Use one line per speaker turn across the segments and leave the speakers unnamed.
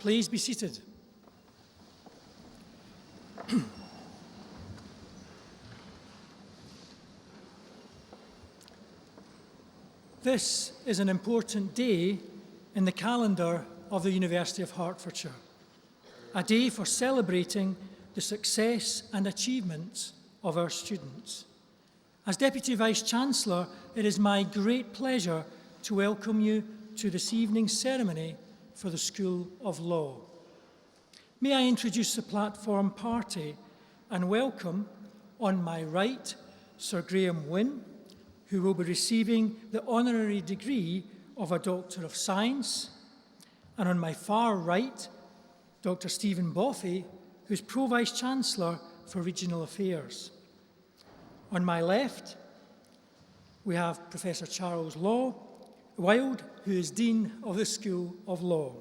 Please be seated. This is an important day in the calendar of the University of Hertfordshire, a day for celebrating the success and achievements of our students. As Deputy Vice-Chancellor, it is my great pleasure to welcome you to this evening's ceremony for the School of Law. May I introduce the platform party and welcome, on my right, Sir Graham Wynne, who will be receiving the honorary degree of a Doctor of Science, and on my far right, Dr. Stephen Boffey, who's Pro-Vice-Chancellor for Regional Affairs. On my left, we have Professor Charles Wilde, who is Dean of the School of Law.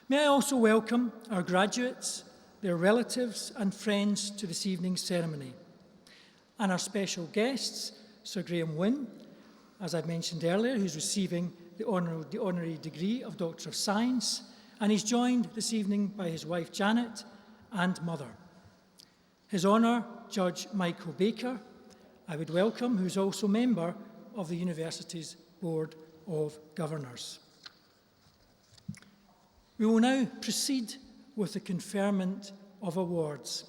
May I also welcome our graduates, their relatives and friends to this evening's ceremony, and our special guests, Sir Graham Wynne, as I mentioned earlier, who's receiving the honorary degree of Doctor of Science, and he's joined this evening by his wife Janet and mother. His Honour, Judge Michael Baker, I would welcome, who's also member of the University's Board of Governors. We will now proceed with the conferment of awards,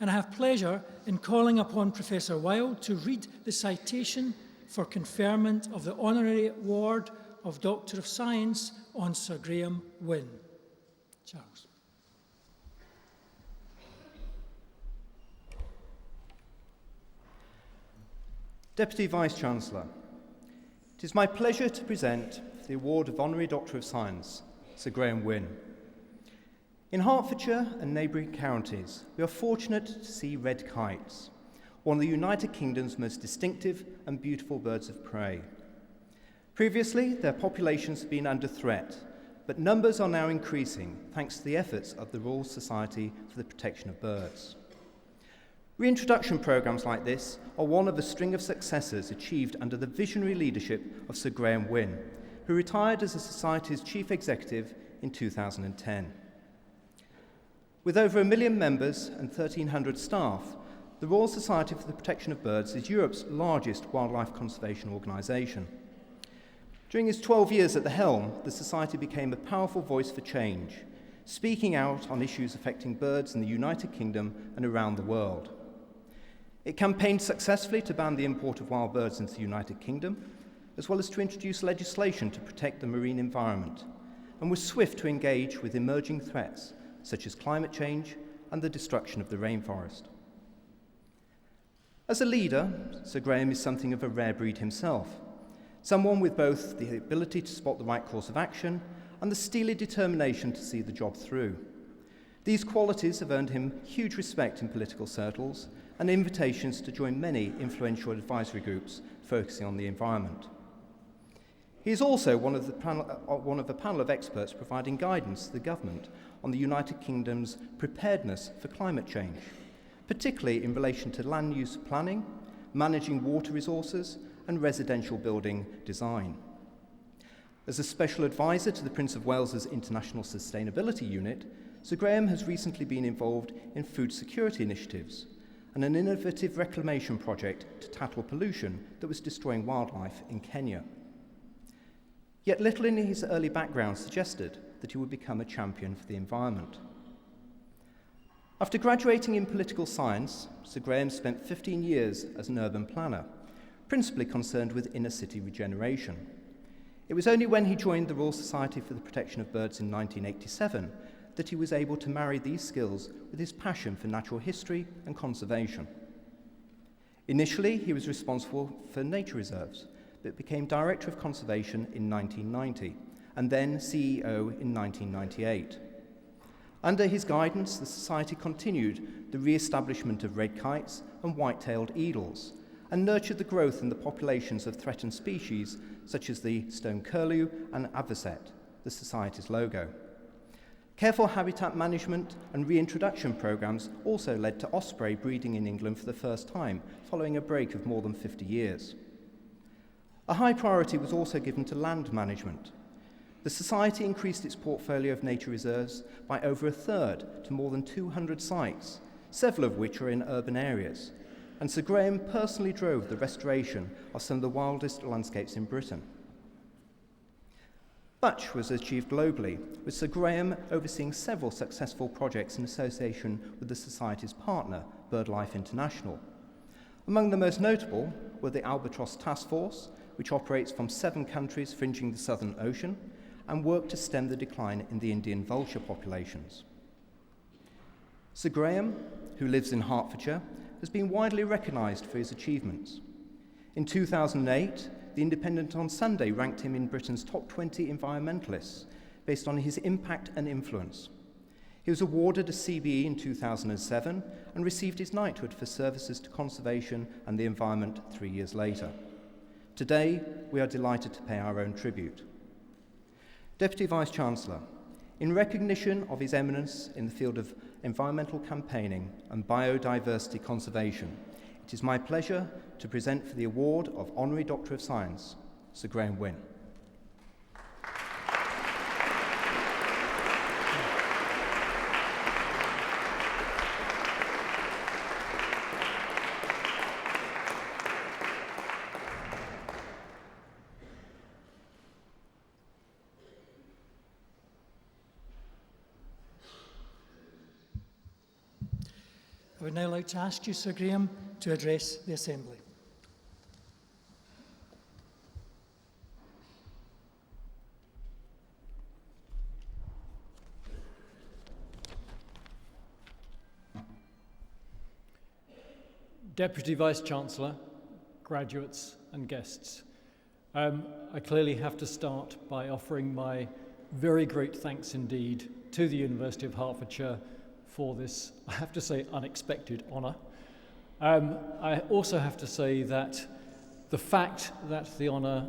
and I have pleasure in calling upon Professor Wilde to read the citation for conferment of the Honorary Award of Doctor of Science on Sir Graham Wynne. Charles.
Deputy Vice-Chancellor, it is my pleasure to present the Award of Honorary Doctor of Science, Sir Graham Wynne. In Hertfordshire and neighbouring counties, we are fortunate to see red kites, one of the United Kingdom's most distinctive and beautiful birds of prey. Previously, their populations have been under threat, but numbers are now increasing thanks to the efforts of the Royal Society for the Protection of Birds. Reintroduction programmes like this are one of a string of successes achieved under the visionary leadership of Sir Graham Wynne, who retired as the Society's Chief Executive in 2010. With over 1 million members and 1,300 staff, the Royal Society for the Protection of Birds is Europe's largest wildlife conservation organisation. During his 12 years at the helm, the Society became a powerful voice for change, speaking out on issues affecting birds in the United Kingdom and around the world. It campaigned successfully to ban the import of wild birds into the United Kingdom, as well as to introduce legislation to protect the marine environment, and was swift to engage with emerging threats such as climate change and the destruction of the rainforest. As a leader, Sir Graham is something of a rare breed himself, someone with both the ability to spot the right course of action and the steely determination to see the job through. These qualities have earned him huge respect in political circles and invitations to join many influential advisory groups focusing on the environment. He is also one of a panel of experts providing guidance to the government on the United Kingdom's preparedness for climate change, particularly in relation to land use planning, managing water resources, and residential building design. As a special advisor to the Prince of Wales's International Sustainability Unit, Sir Graham has recently been involved in food security initiatives and an innovative reclamation project to tackle pollution that was destroying wildlife in Kenya. Yet little in his early background suggested that he would become a champion for the environment. After graduating in political science, Sir Graham spent 15 years as an urban planner, principally concerned with inner city regeneration. It was only when he joined the Royal Society for the Protection of Birds in 1987 that he was able to marry these skills with his passion for natural history and conservation. Initially, he was responsible for nature reserves, but became Director of Conservation in 1990, and then CEO in 1998. Under his guidance, the Society continued the re-establishment of red kites and white-tailed eagles, and nurtured the growth in the populations of threatened species such as the stone curlew and avocet, the Society's logo. Careful habitat management and reintroduction programs also led to osprey breeding in England for the first time, following a break of more than 50 years. A high priority was also given to land management. The Society increased its portfolio of nature reserves by over a third to more than 200 sites, several of which are in urban areas, and Sir Graham personally drove the restoration of some of the wildest landscapes in Britain. Much was achieved globally, with Sir Graham overseeing several successful projects in association with the Society's partner, BirdLife International. Among the most notable were the Albatross Task Force, which operates from 7 countries fringing the Southern Ocean, and work to stem the decline in the Indian vulture populations. Sir Graham, who lives in Hertfordshire, has been widely recognised for his achievements. In 2008, The Independent on Sunday ranked him in Britain's top 20 environmentalists based on his impact and influence. He was awarded a CBE in 2007 and received his knighthood for services to conservation and the environment 3 years later. Today, we are delighted to pay our own tribute. Deputy Vice-Chancellor, in recognition of his eminence in the field of environmental campaigning and biodiversity conservation, it is my pleasure to present for the award of Honorary Doctor of Science, Sir Graham Wynne.
I would now like to ask you, Sir Graham, to address the Assembly.
Deputy Vice-Chancellor, graduates and guests, I clearly have to start by offering my very great thanks indeed to the University of Hertfordshire for this, I have to say, unexpected honour. I also have to say that the fact that the honour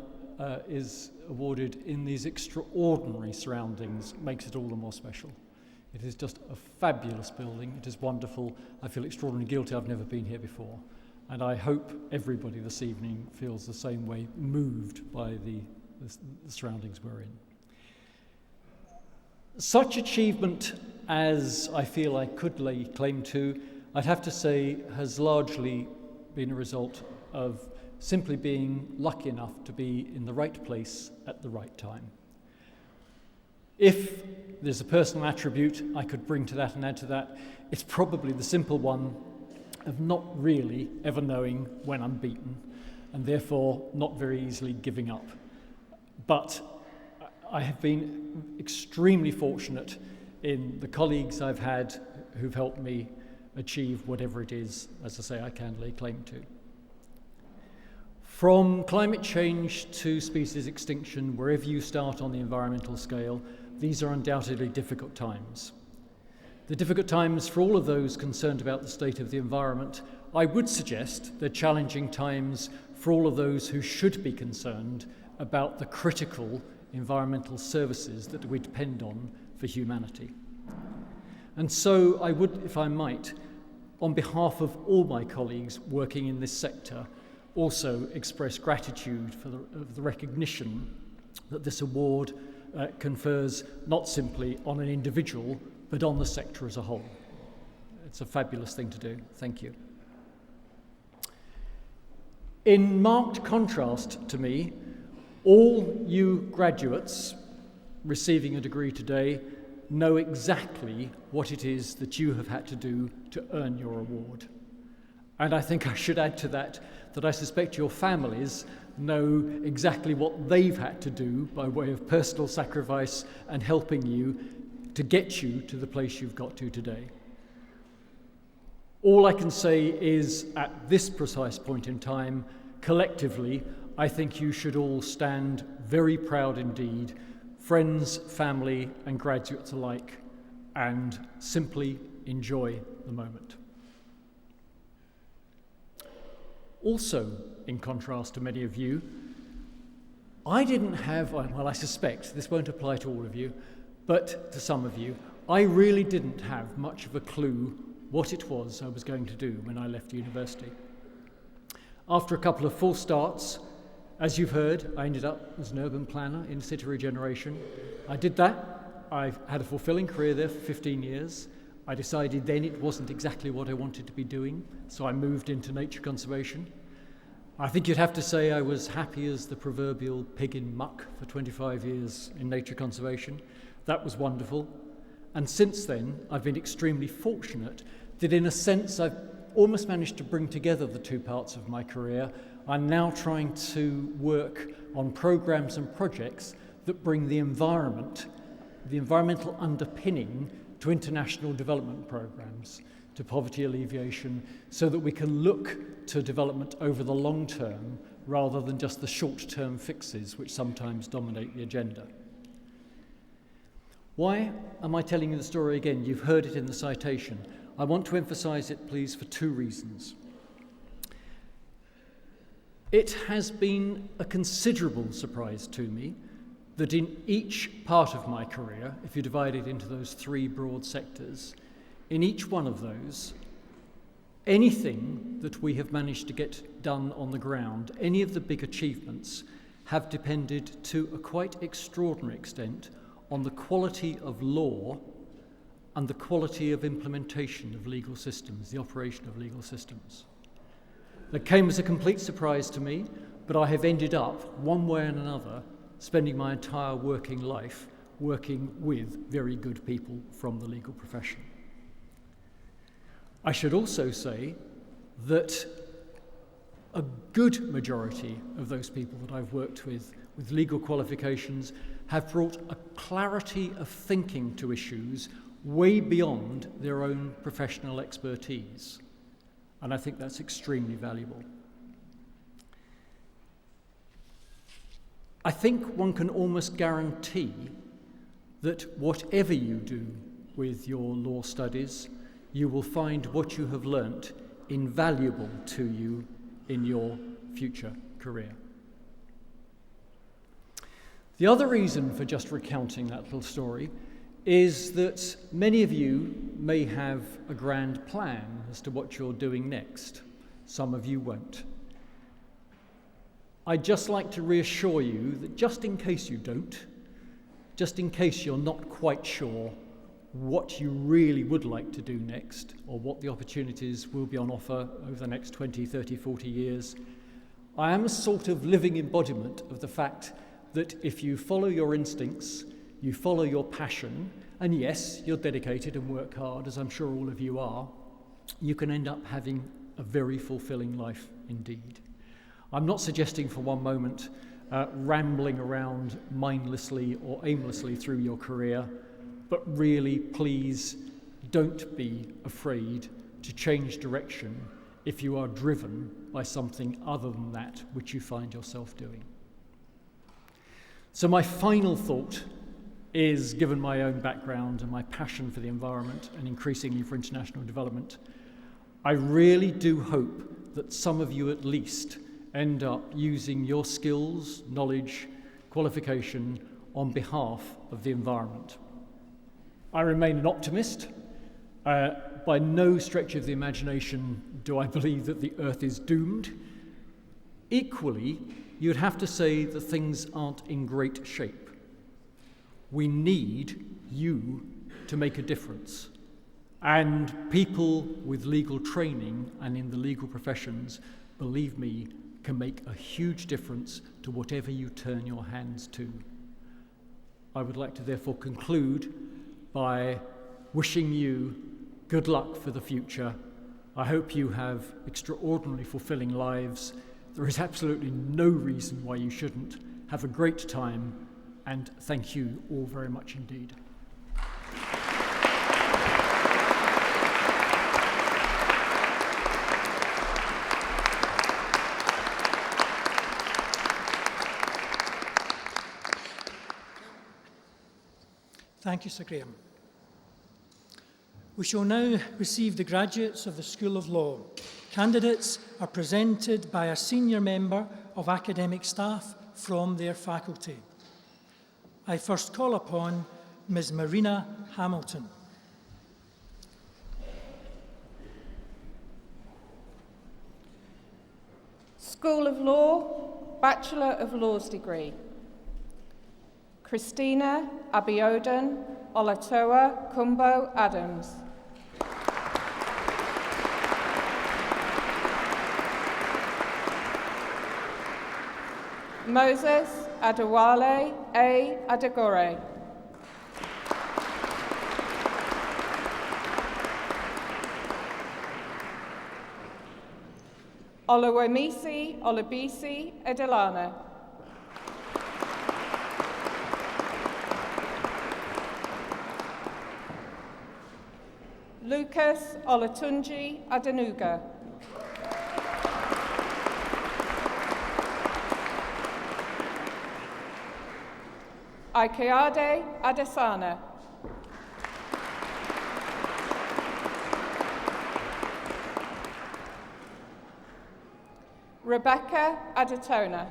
is awarded in these extraordinary surroundings makes it all the more special. It is just a fabulous building. It is wonderful. I feel extraordinarily guilty. I've never been here before. And I hope everybody this evening feels the same way, moved by the surroundings we're in. Such achievement as I feel I could lay claim to, I'd have to say, has largely been a result of simply being lucky enough to be in the right place at the right time. If there's a personal attribute I could bring to that and add to that, it's probably the simple one of not really ever knowing when I'm beaten, and therefore not very easily giving up. But I have been extremely fortunate in the colleagues I've had who've helped me achieve whatever it is, as I say, I can lay claim to. From climate change to species extinction, wherever you start on the environmental scale, these are undoubtedly difficult times. They're difficult times for all of those concerned about the state of the environment. I would suggest they're challenging times for all of those who should be concerned about the critical environmental services that we depend on for humanity. And so I would, if I might, on behalf of all my colleagues working in this sector, also express gratitude for the recognition that this award confers not simply on an individual, but on the sector as a whole. It's a fabulous thing to do. Thank you. In marked contrast to me, all you graduates receiving a degree today know exactly what it is that you have had to do to earn your award. And I think I should add to that I suspect your families know exactly what they've had to do by way of personal sacrifice and helping you to get you to the place you've got to today. All I can say is, at this precise point in time, collectively, I think you should all stand very proud indeed, friends, family, and graduates alike, and simply enjoy the moment. Also, in contrast to many of you, I didn't have, well, I suspect this won't apply to all of you, but to some of you, I really didn't have much of a clue what it was I was going to do when I left university. After a couple of false starts, As you've heard, I ended up as an urban planner in city regeneration. I did that. I've had a fulfilling career there for 15 years. I decided then it wasn't exactly what I wanted to be doing, so I moved into nature conservation. I think you'd have to say I was happy as the proverbial pig in muck for 25 years in nature conservation. That was wonderful. And since then, I've been extremely fortunate that in a sense I've almost managed to bring together the two parts of my career. I'm now trying to work on programs and projects that bring the environment, the environmental underpinning to international development programs, to poverty alleviation, so that we can look to development over the long term rather than just the short-term fixes which sometimes dominate the agenda. Why am I telling you the story again? You've heard it in the citation. I want to emphasize it, please, for two reasons. It has been a considerable surprise to me that in each part of my career, if you divide it into those three broad sectors, in each one of those, anything that we have managed to get done on the ground, any of the big achievements, have depended to a quite extraordinary extent on the quality of law and the quality of implementation of legal systems, the operation of legal systems. That came as a complete surprise to me, but I have ended up, one way and another, spending my entire working life working with very good people from the legal profession. I should also say that a good majority of those people that I've worked with legal qualifications have brought a clarity of thinking to issues way beyond their own professional expertise. And I think that's extremely valuable. I think one can almost guarantee that whatever you do with your law studies, you will find what you have learnt invaluable to you in your future career. The other reason for just recounting that little story is that many of you may have a grand plan as to what you're doing next. Some of you won't. I'd just like to reassure you that just in case you don't, just in case you're not quite sure what you really would like to do next or what the opportunities will be on offer over the next 20, 30, 40 years, I am a sort of living embodiment of the fact that if you follow your instincts, you follow your passion, and yes, you're dedicated and work hard, as I'm sure all of you are, you can end up having a very fulfilling life indeed. I'm not suggesting for one moment rambling around mindlessly or aimlessly through your career, but really, please don't be afraid to change direction if you are driven by something other than that which you find yourself doing. So my final thought is, given my own background and my passion for the environment and increasingly for international development, I really do hope that some of you at least end up using your skills, knowledge, qualification on behalf of the environment. I remain an optimist. By no stretch of the imagination do I believe that the earth is doomed. Equally, you'd have to say that things aren't in great shape. We need you to make a difference. And people with legal training and in the legal professions, believe me, can make a huge difference to whatever you turn your hands to. I would like to therefore conclude by wishing you good luck for the future. I hope you have extraordinarily fulfilling lives. There is absolutely no reason why you shouldn't. Have a great time, and thank you all very much indeed.
Thank you, Sir Graham. We shall now receive the graduates of the School of Law. Candidates are presented by a senior member of academic staff from their faculty. I first call upon Ms. Marina Hamilton.
School of Law, Bachelor of Laws degree. Christina Abiodun Olatoa Kumbo Adams. Moses Adewale A. Adegore. Olawemisi Olabisi Edelana. Lucas Olatunji Adenuga. Ikeade Adesana. Rebecca Adatona.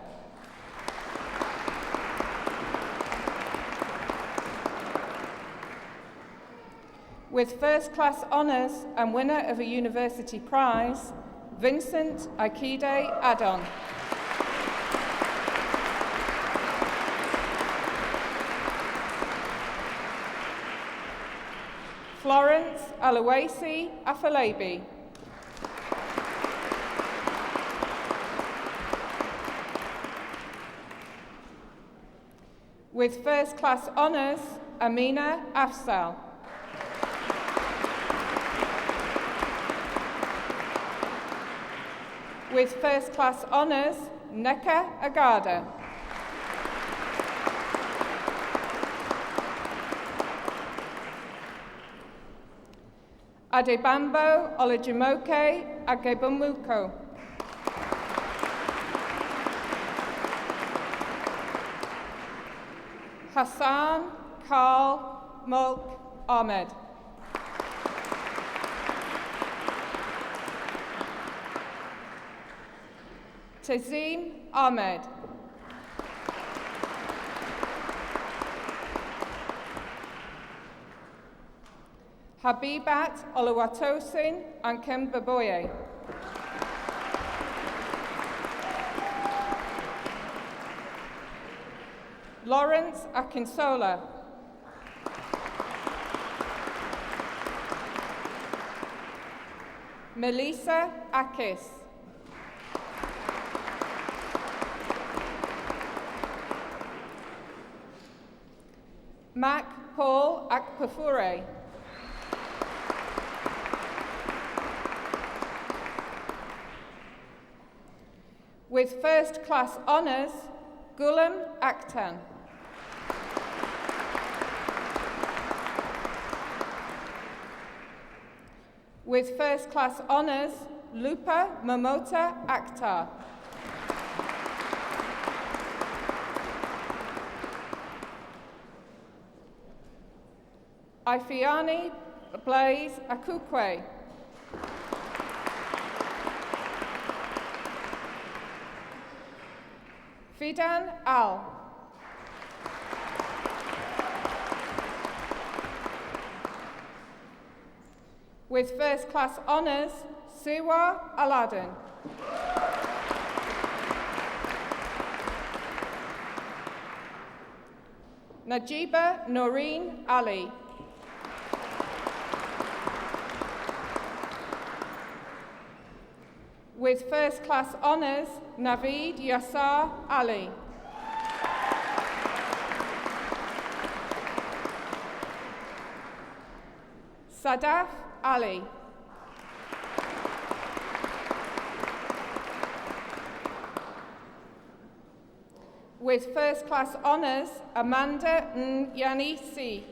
With first class honours and winner of a university prize, Vincent Akide Adon. Florence Alawasi Afalabi. With first class honours, Amina Afsal. With first class honours, Neka Agada. Adebambo Olajimoke Agebomuko. Hassan Karl Mulk Ahmed. Tazim Ahmed. Habibat Oluwatosin and Kembaboye. Lawrence Akinsola. Melissa Akis. Mac Paul Akpafure. With first class honours, Gulam Akhtan. With first class honours, Lupa Momota Akhtar. Ifiani Blaise Akukwe. Fidan Al. With first class honours, Siwa Aladdin. Najiba Noreen Ali. With first class honours, Naveed Yassar Ali. Sadaf Ali. With first class honours, Amanda Nyanisi.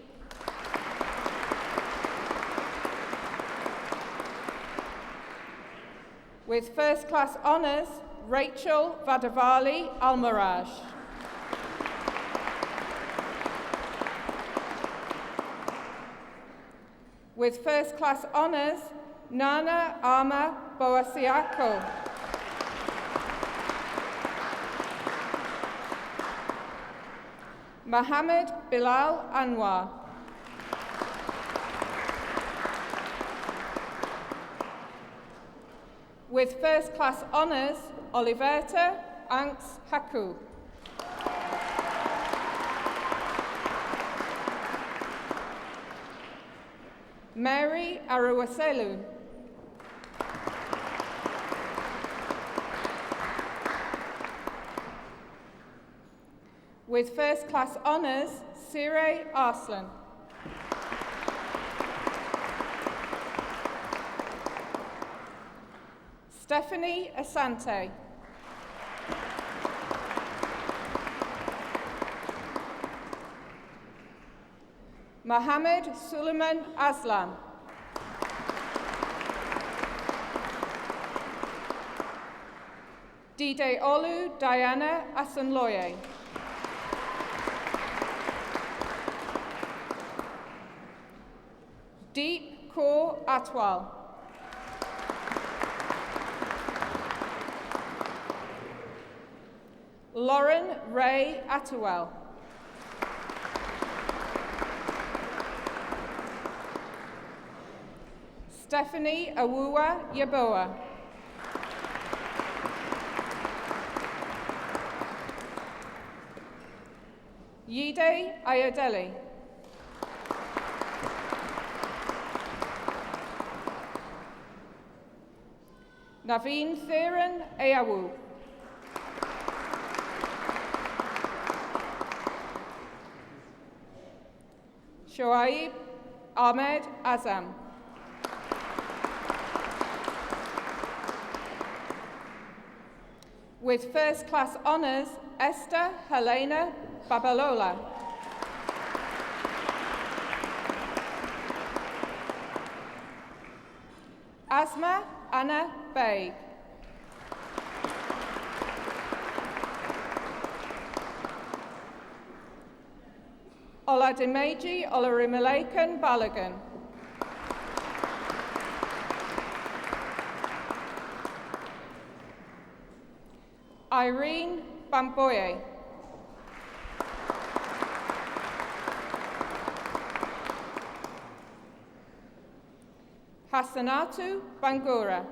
With first class honours, Rachel Vadavali Almaraj. With first class honours, Nana Ama Boasiako. Mohammed Bilal Anwar. With first class honours, Oliverta Anks Haku. Mary Aruwaselu. With first class honours, Sire Arslan. Stephanie Asante. Mohammed Suleiman Aslam. Dide Olu Diana Asunloye. Deep Kaur Atwal. Lauren Ray Atwell. Stephanie Awuwa Yaboa. Yide Ayodele. Naveen Theron Ayawu. Shoaib Ahmed Azam. With first class honours, Esther Helena Babalola. Asma Anna Bey. Oladimeji Olarimalakan Balogun. Irene Bamboye. Hassanatu Bangura.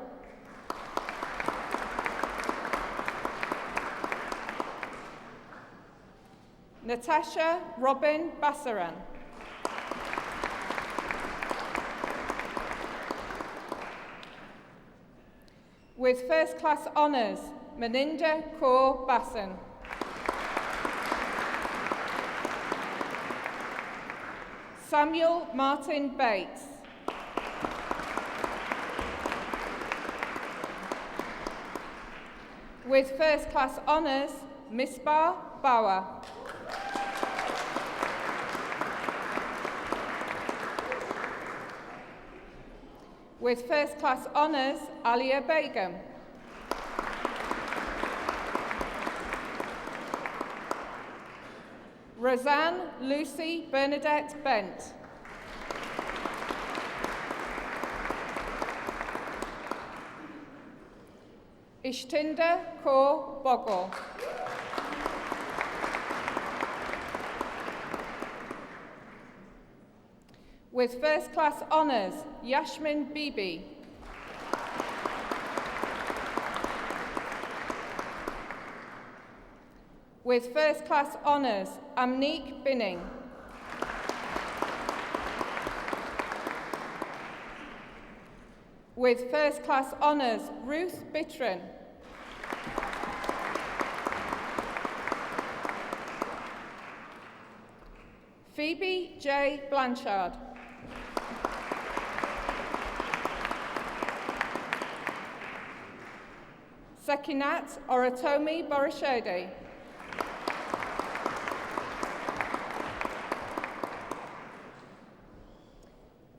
Natasha Robin Bassaran. With first class honours, Meninda Kaur Bassan. Samuel Martin Bates. With first class honours, Misbah Bawa. With first class honours, Alia Begum. Roseanne Lucy Bernadette Bent. Ishtinda Kaur Bogle. With first class honours, Yashmin Bibi. With first class honours, Amnique Binning. With first class honours, Ruth Bittren. Phoebe J. Blanchard. Sekinat Oratomi Borishede.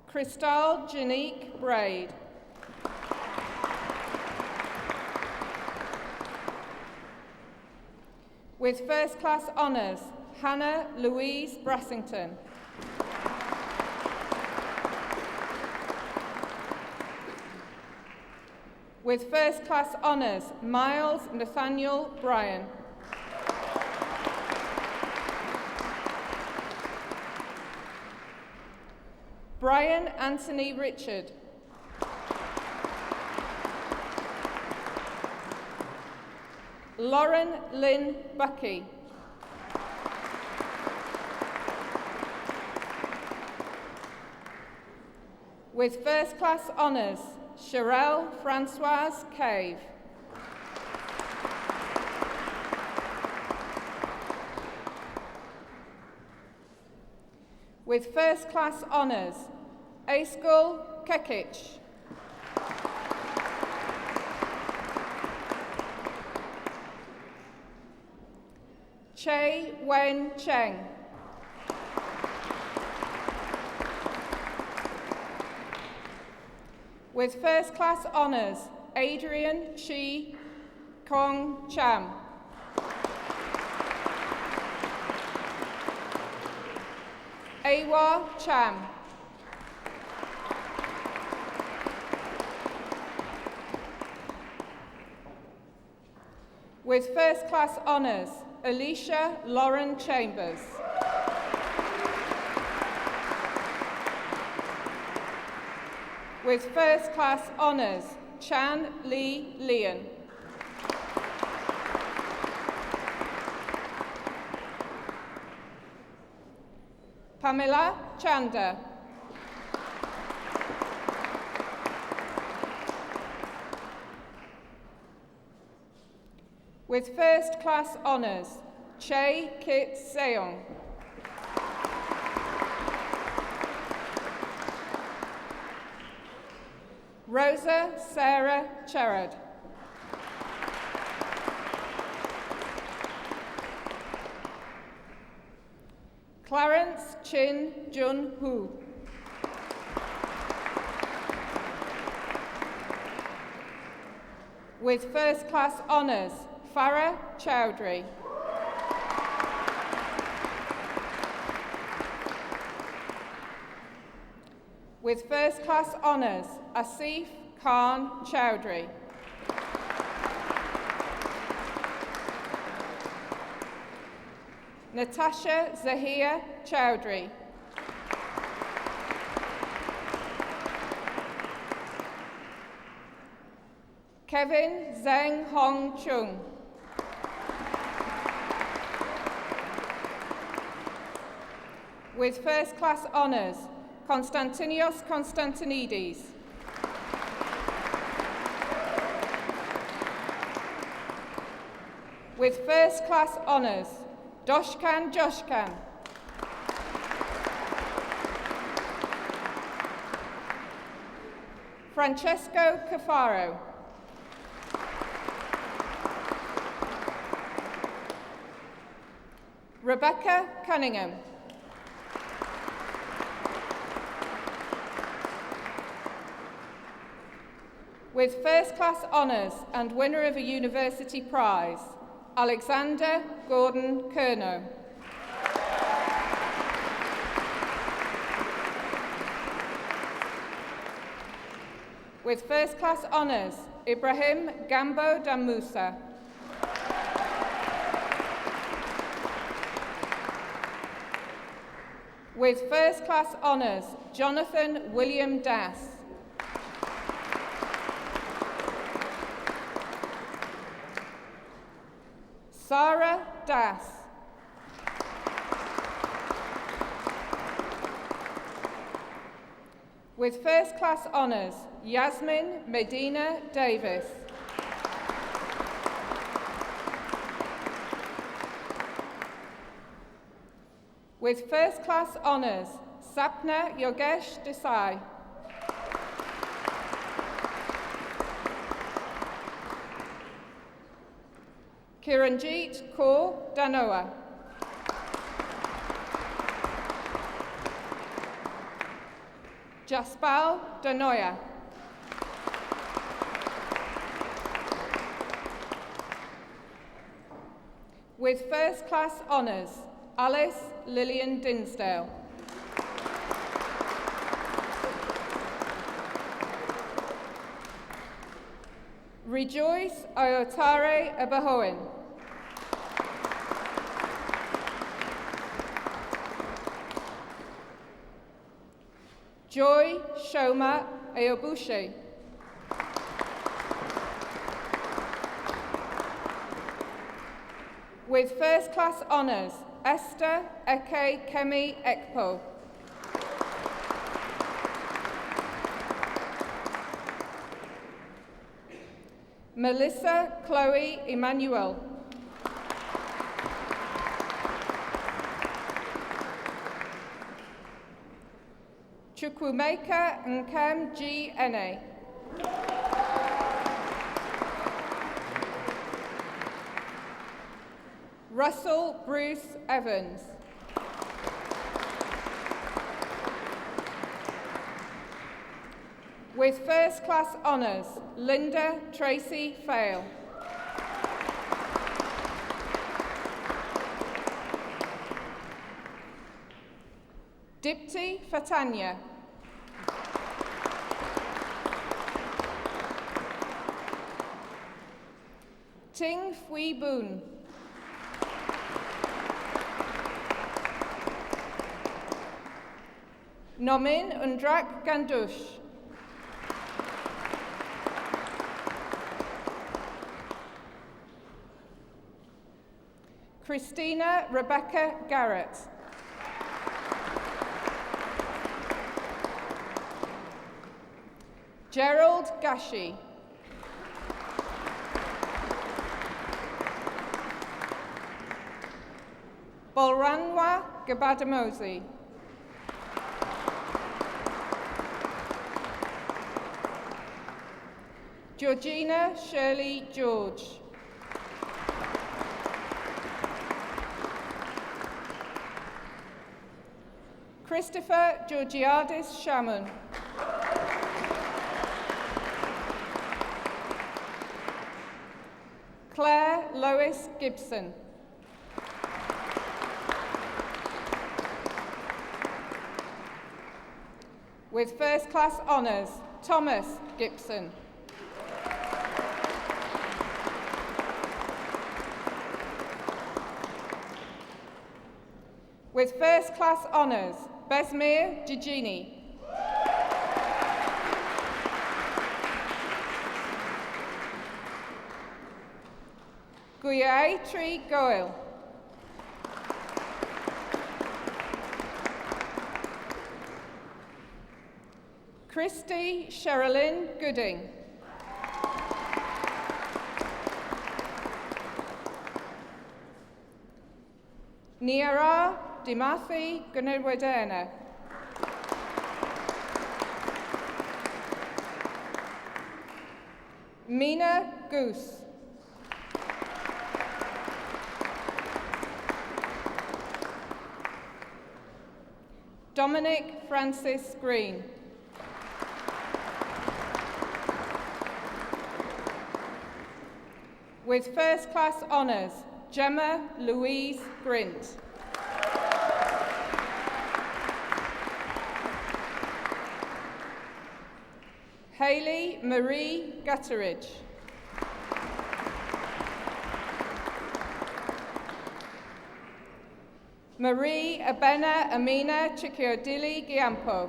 Crystal Janique Braid. With first class honours, Hannah Louise Brassington. With first class honours, Miles Nathaniel Bryan. Brian Anthony Richard. Lauren Lynn Bucky. With first class honours, Sherelle Francoise Cave. With first class honours, Aisgul Kekich. Che Wen Cheng. With first class honours, Adrian Shi Kong Cham. Awa Cham. With first class honours, Alicia Lauren Chambers. With first class honours, Chan Lee Leon. Pamela Chanda. With first class honours, Che Kit Seong. Rosa Sarah Cherard. Clarence Chin Jun Hu. With first class honours, Farah Chowdhury. With first class honours, Asif Khan Chowdhury. Natasha Zahia Chowdhury. Kevin Zheng Hong Chung. With first class honours, Konstantinios Konstantinidis. With first class honours, Doshkan Joshkan. Francesco Cafaro. Rebecca Cunningham. With first class honours and winner of a university prize, Alexander Gordon Kerno. With first class honours, Ibrahim Gambo Damusa. With first class honours, Jonathan William Das. Sarah Das. With first class honours, Yasmin Medina Davis. With first class honours, Sapna Yogesh Desai. Kiranjit Kaur Danoa. Jaspal Danoya. With first class honours, Alice Lillian Dinsdale. Rejoice Ayotare Abahoin. Joy Shoma Ayobushi. With first class honours, Esther Eke Kemi Ekpo. Melissa Chloe Emmanuel. Chukwumeka Nkem G. Ene. Russell Bruce Evans. With first class honours, Linda Tracy Fail. Dipti Fatanya. Ting Fui Boon. Nomin Undrak Gandush. Christina Rebecca Garrett. Gerald Gashi. Bolranwa Gabadamosi. Georgina Shirley George. Christopher Georgiadis Shaman. Claire Lois Gibson. With first class honours, Thomas Gibson. With first class honours, Besmir Gigini. Guyatri Goel. Christy Sherilyn Gooding. Niara Dimathi Gunawardena. Mina Goose. Dominic Francis Green. With first class honours, Gemma Louise Grint. Hayley Marie Gutteridge. Marie Abena Amina Chikiodili Giampo.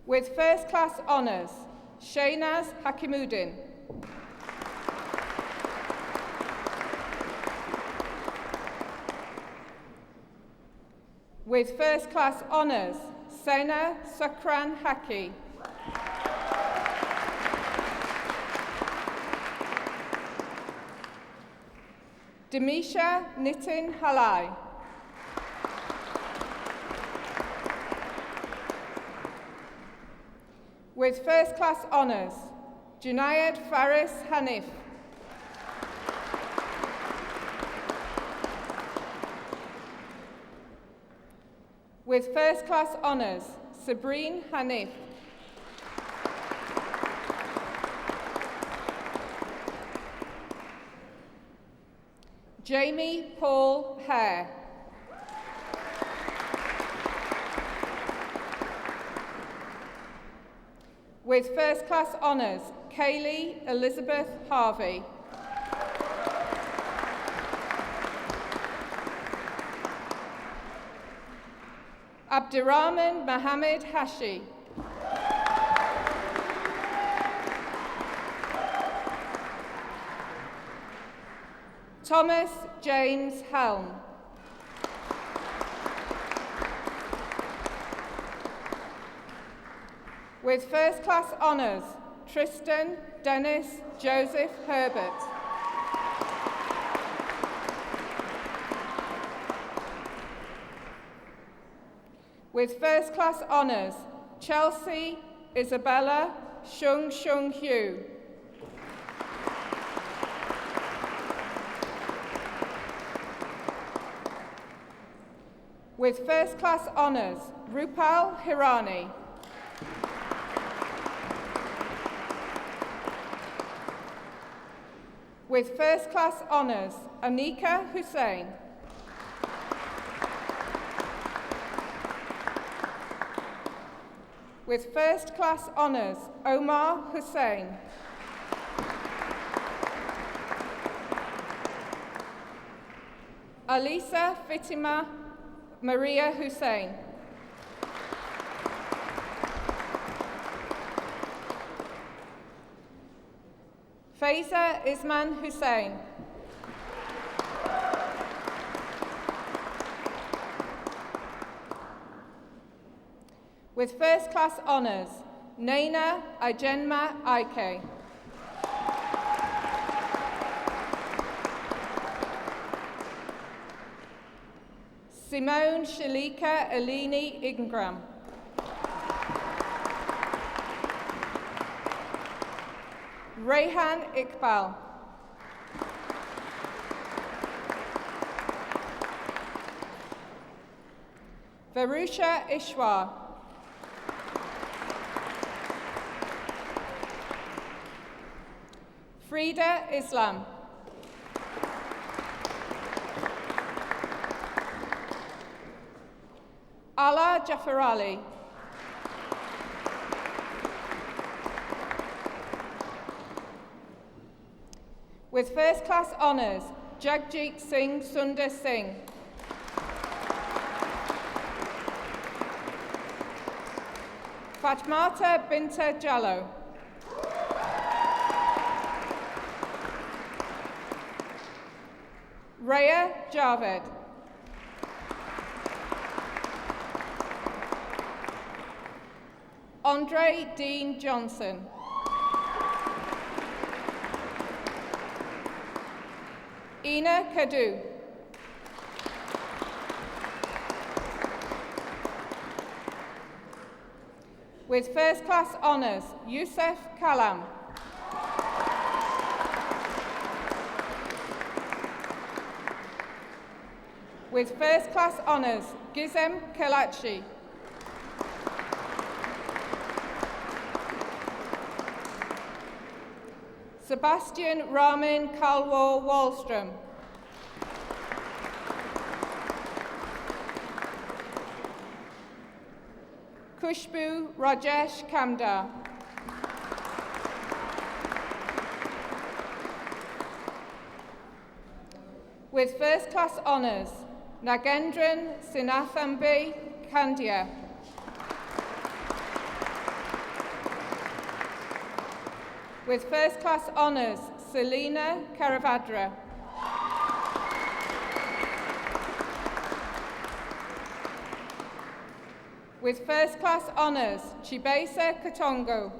With first class honours, Shaynaz Hakimuddin. With first class honours, Sena Sukran Haki. Demisha Nitin Halai. With first class honours, Junaid Faris Hanif. With first class honours, Sabrine Hanif. Jamie Paul Hare. With first class honours, Kaylee Elizabeth Harvey. Abdurrahman Mohammed Hashi. Thomas James Helm. With first-class honours, Tristan Dennis Joseph Herbert. With first-class honours, Chelsea Isabella Shung Shung Hugh. With first-class honours, Rupal Hirani. With first-class honours, Anika Hussain. With first-class honours, Omar Hussain. Alisa Fatima Maria Hussain. Faiza Isman Hussain. With first-class honours, Naina Ijenma Ike. Simone Shalika Elini Ingram. Rayhan Iqbal. Varusha Ishwar. Frida Islam. Ala Jafarali. With first-class honours, Jagjit Singh Sundar Singh. Fatmata Binta Jallo. Raya Javed. Andre Dean Johnson. Ina Kadu. With first-class honours, Youssef Kalam. With first-class honours, Gizem Kelachi. Sebastian Ramin Kalwar Wallström. Kushbu Rajesh Kamdar. With first-class honours, Nagendran Sinathambi Kandia. With first-class honours, Selina Karavadra. With first-class honours, Chibesa Katongo.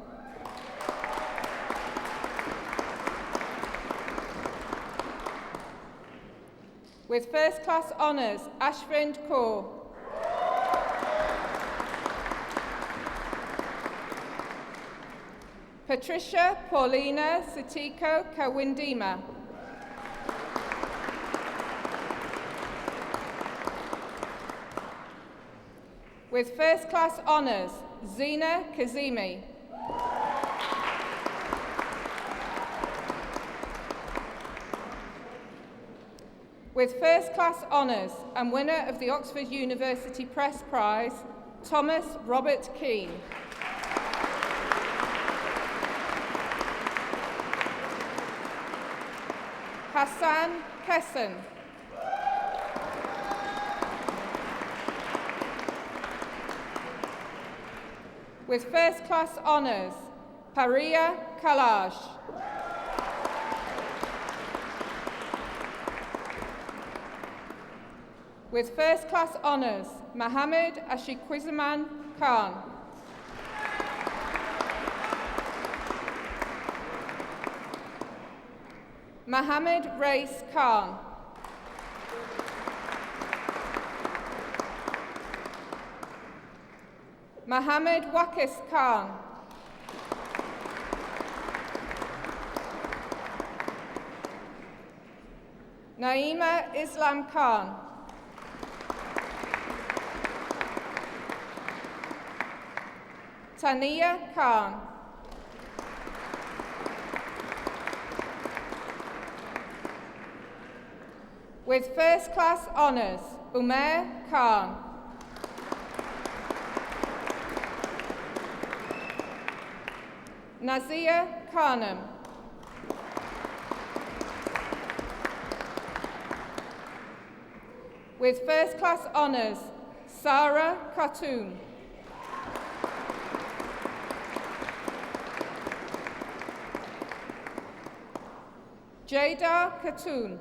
With first-class honours, Ashvind Kaur. Patricia Paulina Satiko Kawindima. With first-class honours, Zina Kazimi. With first-class honours and winner of the Oxford University Press Prize, Thomas Robert Keane. Hassan Kesson. With first-class honours, Paria Kalash. With first class honours, Mohammed Ashikwizaman Khan. Mohammed Rais Khan. Mohammed Wakis Khan. Naima Islam Khan. Tania Khan. With first class honours, Umair Khan. Nazia Khanum. With first class honours, Sarah Khatun. Jada Khatun.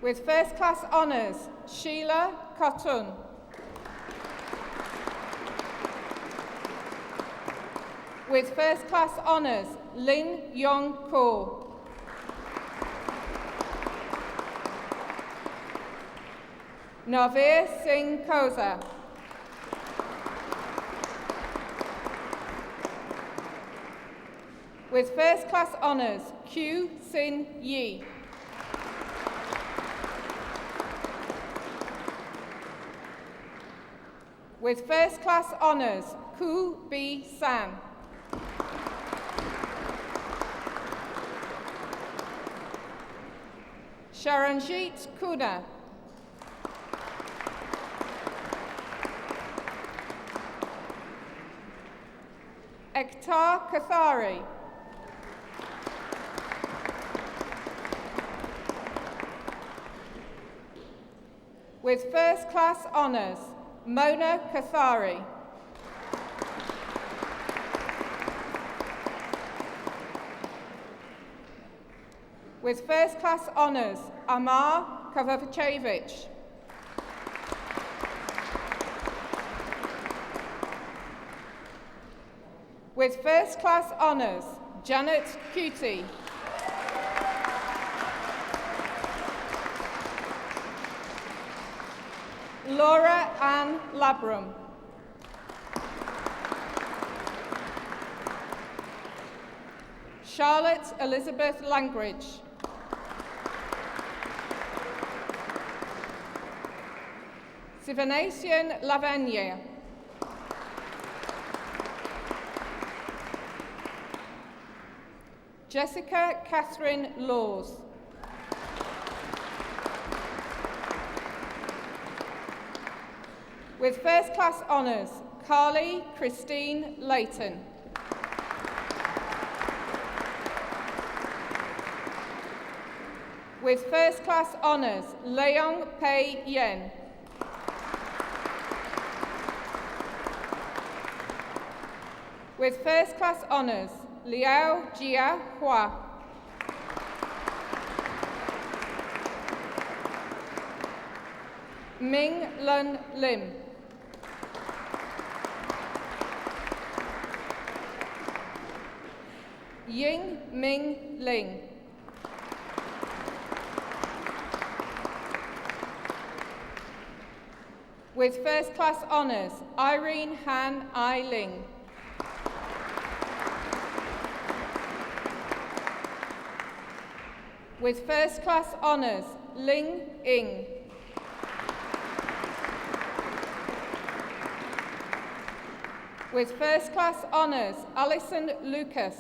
With first class honours, Sheila Khatun. With first class honours, Lin Yong Ko. Navir Singh Koza. With first class honours, Q Sin Yi. With first class honours, Ku Bi San. Sharanjit Kuna. Ektar Kathari. With first class honours, Mona Kathari. With first class honours, Amar Kovacevic. With first class honours, Janet Cutie. Laura Ann Labram. Charlotte Elizabeth Langridge. Sivanation Lavenier. Jessica Catherine Laws. With first class honours, Carly Christine Layton. With first class honours, Leong Pei Yen. With first class honours, Liao Jia Hua. Ming Lun Lim. Ying Ming Ling. With first class honours, Irene Han Ai Ling. With first class honours, Ling Ing. With first class honours, Alison Lucas.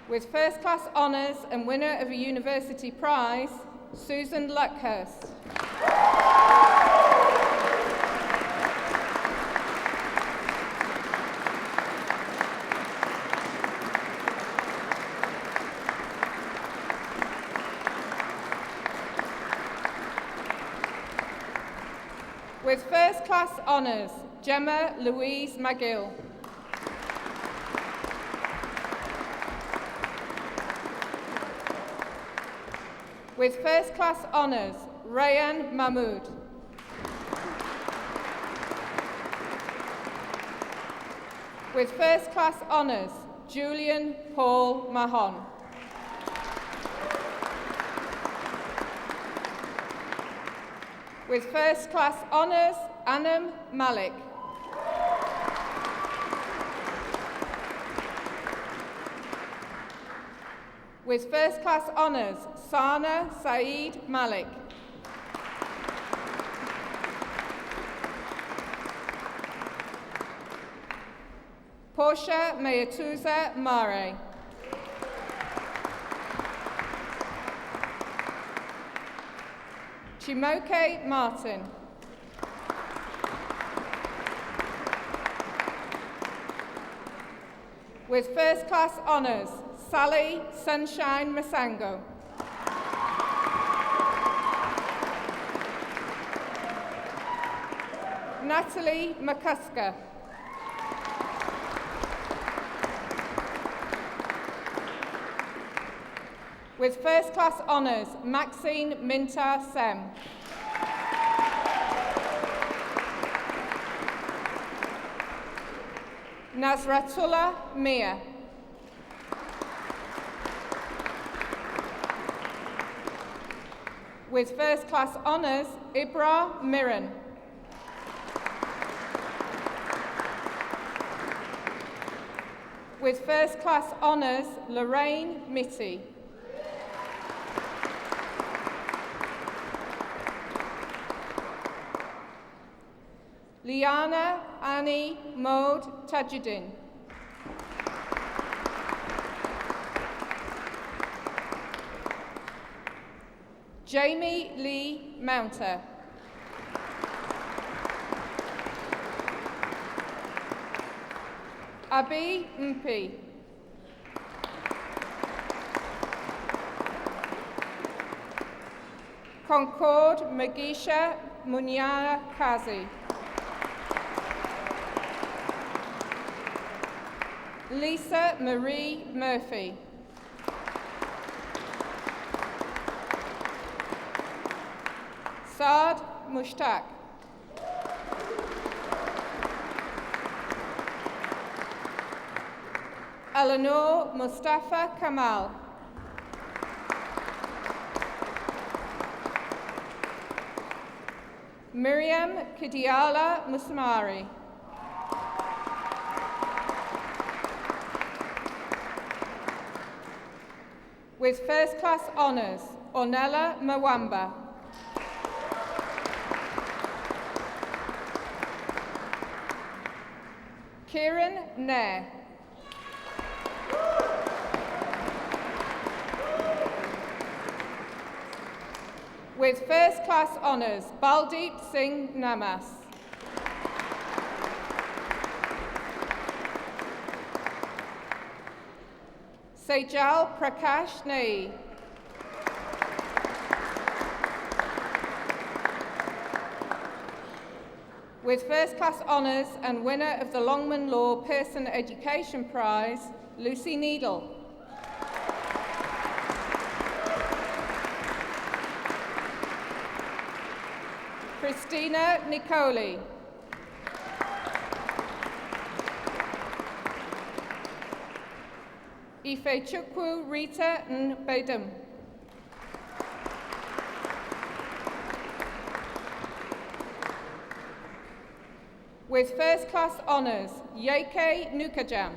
With first class honours and winner of a university prize, Susan Luckhurst. With first class honours, Gemma Louise McGill. With first class honours, Rayan Mahmood. With first class honours, Julian Paul Mahon. With first class honours, Anam Malik. With first class honours, Sana Saeed Malik. Portia Mayatuza Mare. Chimoke Martin. With first class honours, Sally Sunshine Masango. Natalie McCusker. With first class honours, Maxine Mintar Sem. Nazratullah Mia. With first class honours, Ibra Miran. With first class honours, Lorraine Mitty. Liana Annie Maud Tajuddin. Jamie Lee Mounter. Abi Mpi. Concord Magisha Munyara Kazi. Lisa Marie Murphy. Saad Mushtaq. Eleanor Mustafa Kamal. Miriam Kidiala Musmari. With first class honours, Ornella Mwamba. Kieran Nair. With first class honours, Baldeep Singh Namas. Sejal Prakash Nai. With first class honours and winner of the Longman Law Pearson Education Prize, Lucy Needle. Christina Nicoli. Ifechukwu Rita Nbedum. With first class honours, Yeke Nukajam.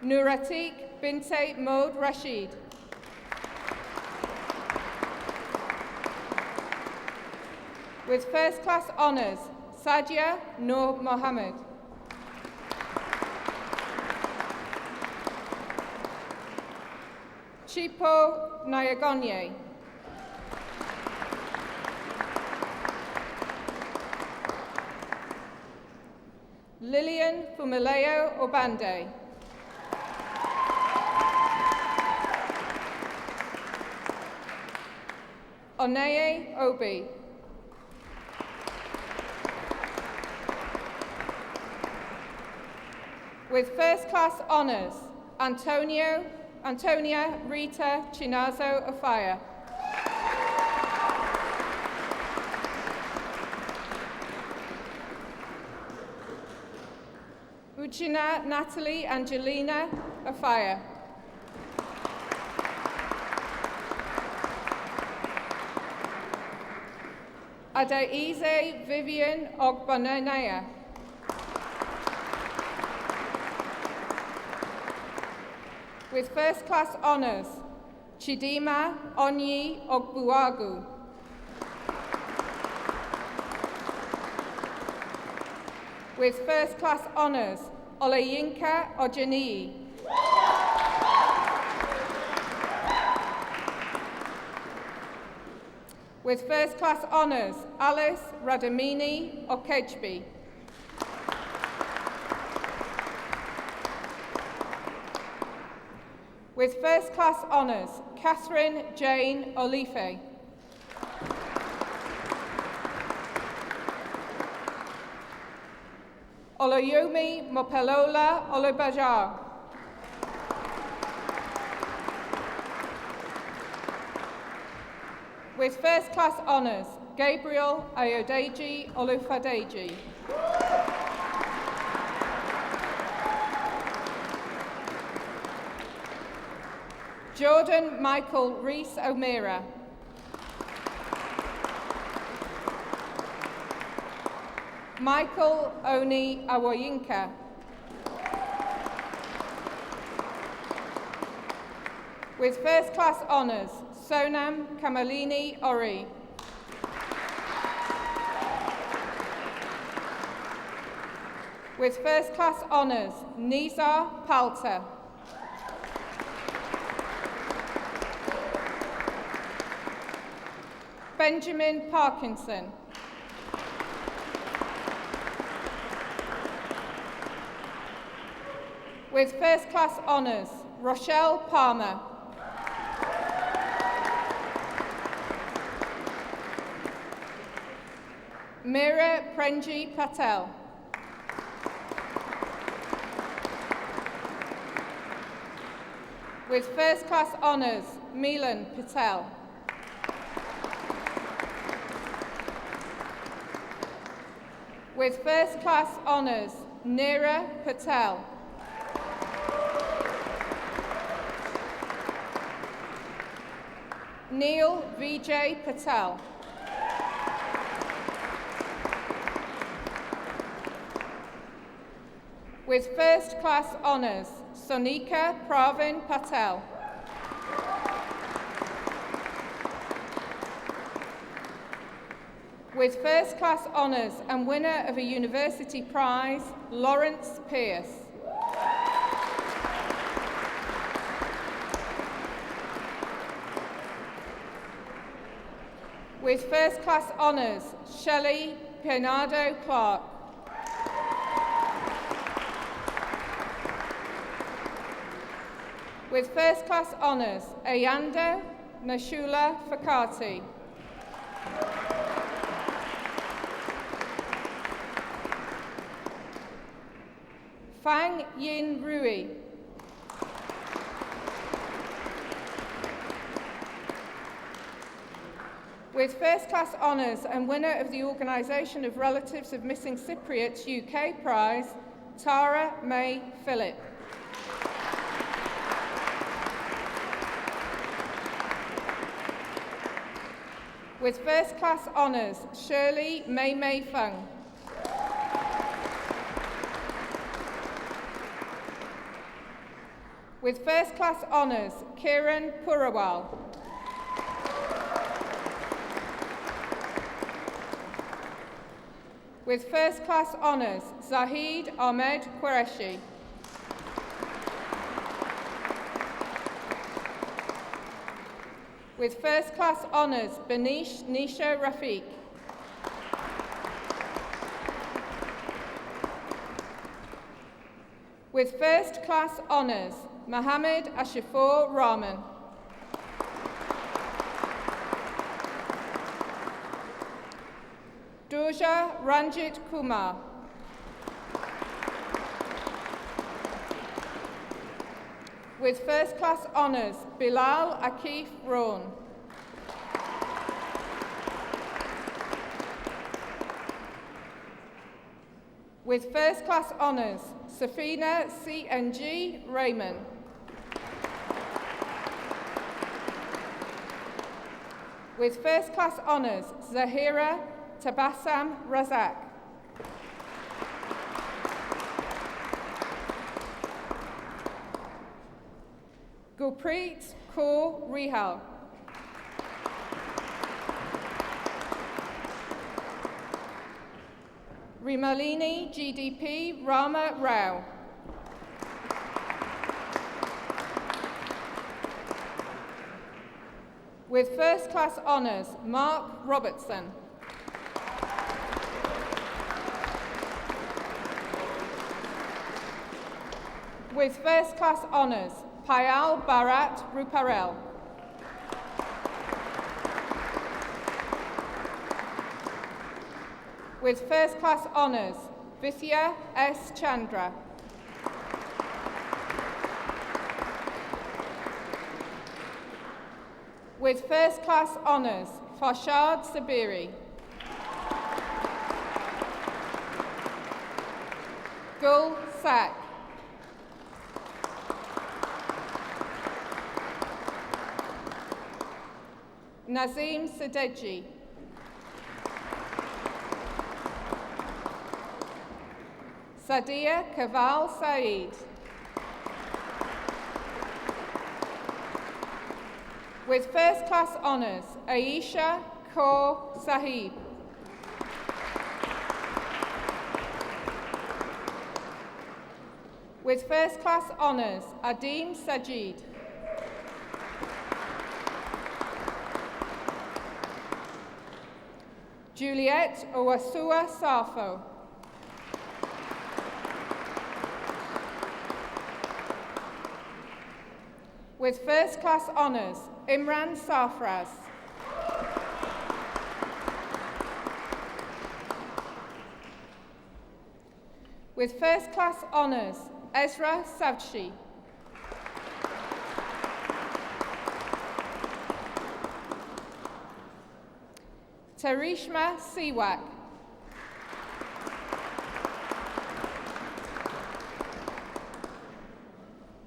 Nuratik Binte Maud Rashid. With first class honours, Sadia Noor Mohammed. Chipo Nayagonye. Lillian Fumileo Obande. Oneye Obi. With first class honours, Antonia Rita Chinazo Afaya. Uchina Natalie Angelina Afaya. Adaize Vivian Ogbonanaya. With first class honours, Chidima Onyi Ogbuagu. With first class honours, Oleyinka Ojanii. With first class honours, Alice Radamini Okechbi. With first class honours, Catherine Jane Olife. Oloyomi Mopelola Olubajar. With first class honours, Gabriel Ayodeji Olufadeji. Jordan Michael Rees O'Meara. Michael Oni Awoyinka. With first class honours, Sonam Kamalini Ori. With first class honours, Nizar Palta. Benjamin Parkinson. With first class honours, Rochelle Palmer. Mira Prenji Patel. With first class honours, Milan Patel. With first class honours, Neera Patel. Neil Vijay Patel. With first class honours, Sonika Pravin Patel. With first class honours and winner of a university prize, Lawrence Pierce. With first class honours, Shelley Bernardo Clark. With first class honours, Ayanda Nashula Fakati. Fang Yin Rui. With first class honours and winner of the Organisation of Relatives of Missing Cypriots UK Prize, Tara May Phillip. With first class honours, Shirley Mei Mei Feng. With first class honours, Kiran Purawal. With first class honours, Zahid Ahmed Qureshi. With first class honours, Banish Nisha Rafiq. With first class honours, Mohammed Ashifor Rahman. Durja Ranjit Kumar. With first class honours, Bilal Akif Raun. With first class honours, Safina CNG Raymond. With first class honours, Zahira Tabassam Razak. Gurpreet Kaur Rihal. Rimalini GDP Rama Rao. With first class honours, Mark Robertson. With first class honours, Payal Bharat Ruparel. With first class honours, Vithya S. Chandra. With first class honours, Farshad Sabiri. Gul Sak. Nazim Sadeji. Sadia Kaval Saeed. With first class honours, Aisha Kaur Sahib. With first class honours, Adim Sajid. Juliet Owasua Safo. With first class honours, Imran Safraz. With first class honours, Ezra Savchi. Tarishma Siwak.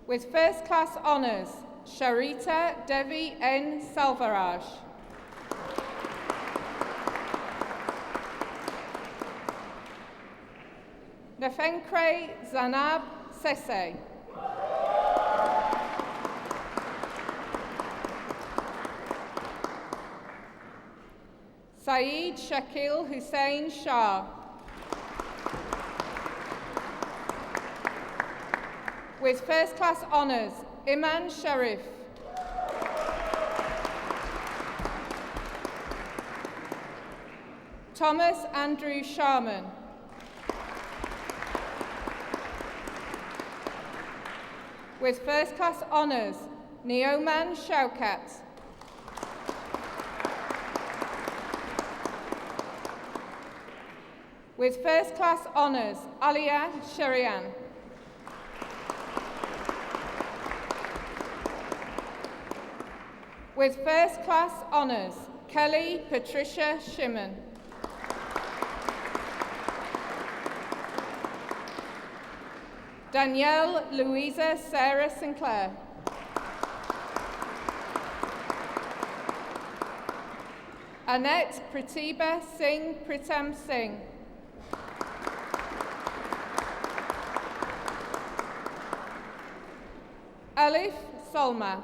With first class honours, Sharita Devi N. Salvaraj. Nefenkre Zanab Sese. Saeed Shakil Hussain Shah. With first class honours, Iman Sharif. Thomas Andrew Sharman. With first class honours, Neoman Shaukat. With first class honours, Alia Sharian. With first class honours, Kelly Patricia Shimon. Danielle Louisa Sarah Sinclair. Annette Pratibha Singh Pritam Singh. Alif Solma.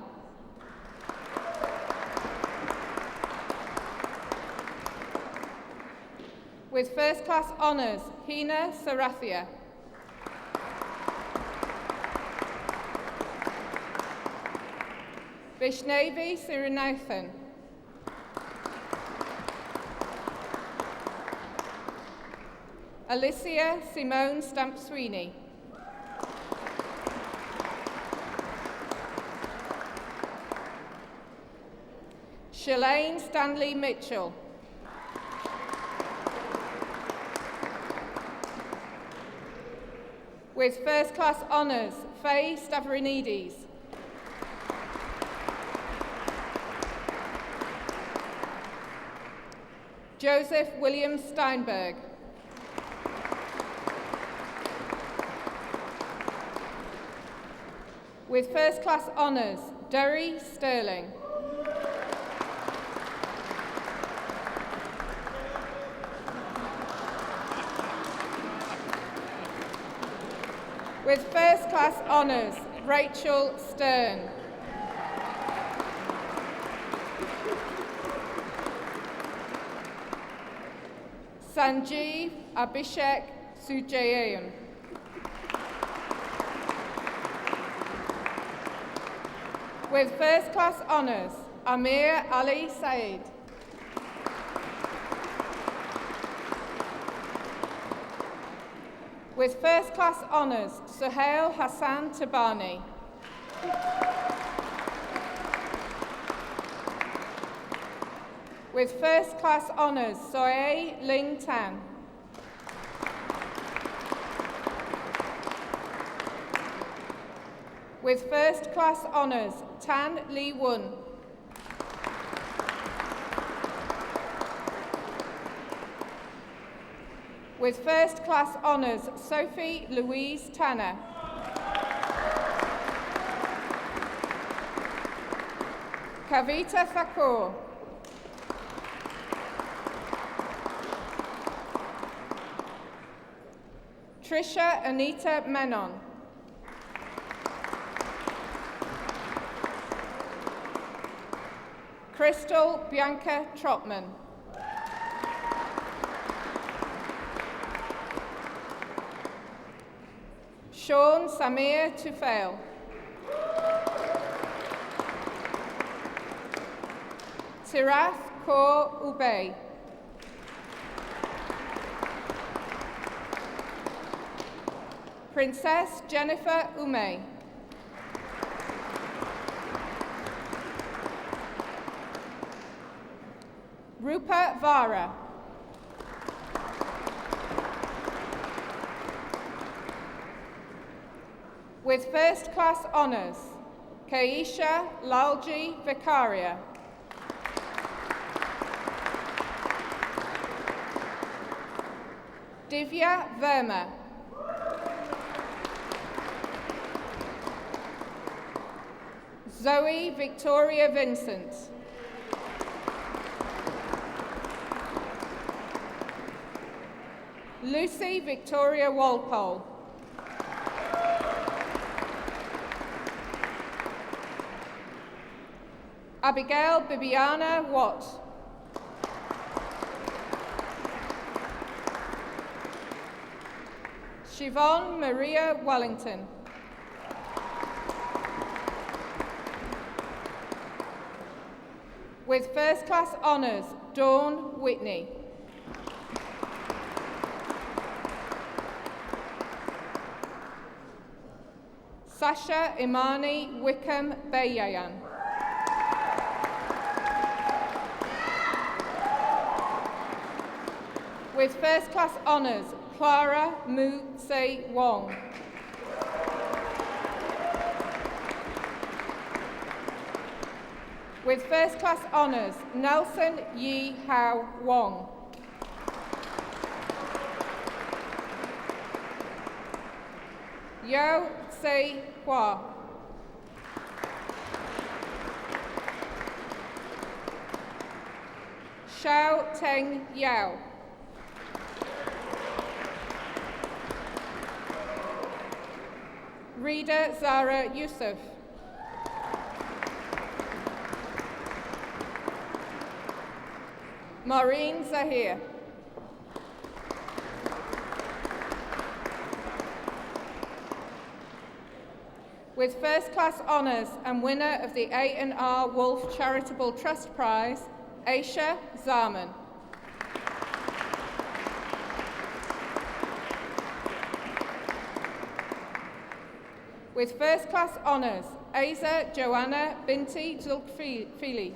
With first class honours, Hina Sarathia. Vishnavi Sirunathan. Alicia Simone Stamp-Sweeney. Shalane Stanley Mitchell. With first class honours, Faye Stavronidis. Joseph William Steinberg. With first class honours, Derry Sterling. With first class honours, Rachel Stern. Sanjeev Abhishek Sujayan. With first class honours, Amir Ali Said. With first class honours, Suhail Hassan Tabani. With first class honours, Soei Ling Tan. With first class honours, Tan Lee Wun. With first class honours, Sophie Louise Tanner. Kavita Thakur. Trisha Anita Menon. Crystal Bianca Trotman. Sean Samir Tufail. Tirath Kaur Ubey. Princess Jennifer Umey. Rupa Vara. With first class honours, Kaisha Lalji Vicaria. Divya Verma. Zoe Victoria Vincent. Lucy Victoria Walpole. Abigail Bibiana Watt. Siobhan Maria Wellington. With first class honours, Dawn Whitney. Sasha Imani Wickham Bayayan. With first class honours, Clara Mu Se Wong. With first class honours, Nelson Yi Hao Wong. Yao Se Hua. Xiao Teng Yao. Rida Zara Yusuf. Maureen Zahir. With first class honours and winner of the A&R Wolf Charitable Trust Prize, Aisha Zaman. With first class honours, Aiza Joanna Binti Zulkfili.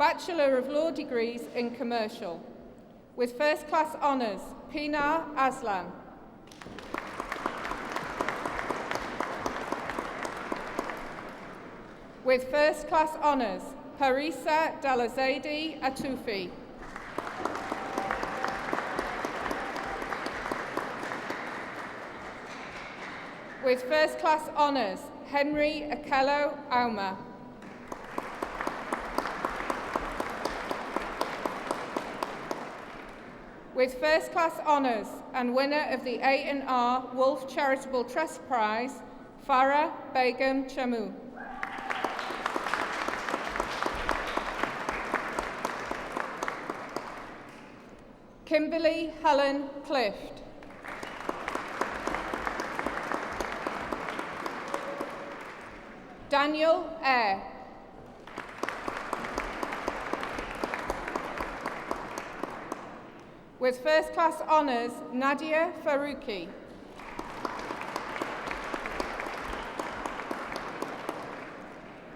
Bachelor of Law degrees in Commercial. With first class honours, Pinar Aslan. With first class honours, Harisa Dalazadi Atufi. With first class honours, Henry Akello Auma. With first class honours and winner of the A&R Wolf Charitable Trust Prize, Farah Begum Chamu. Kimberly Helen Clift. Daniel Eyre. With first class honours, Nadia Faruqi.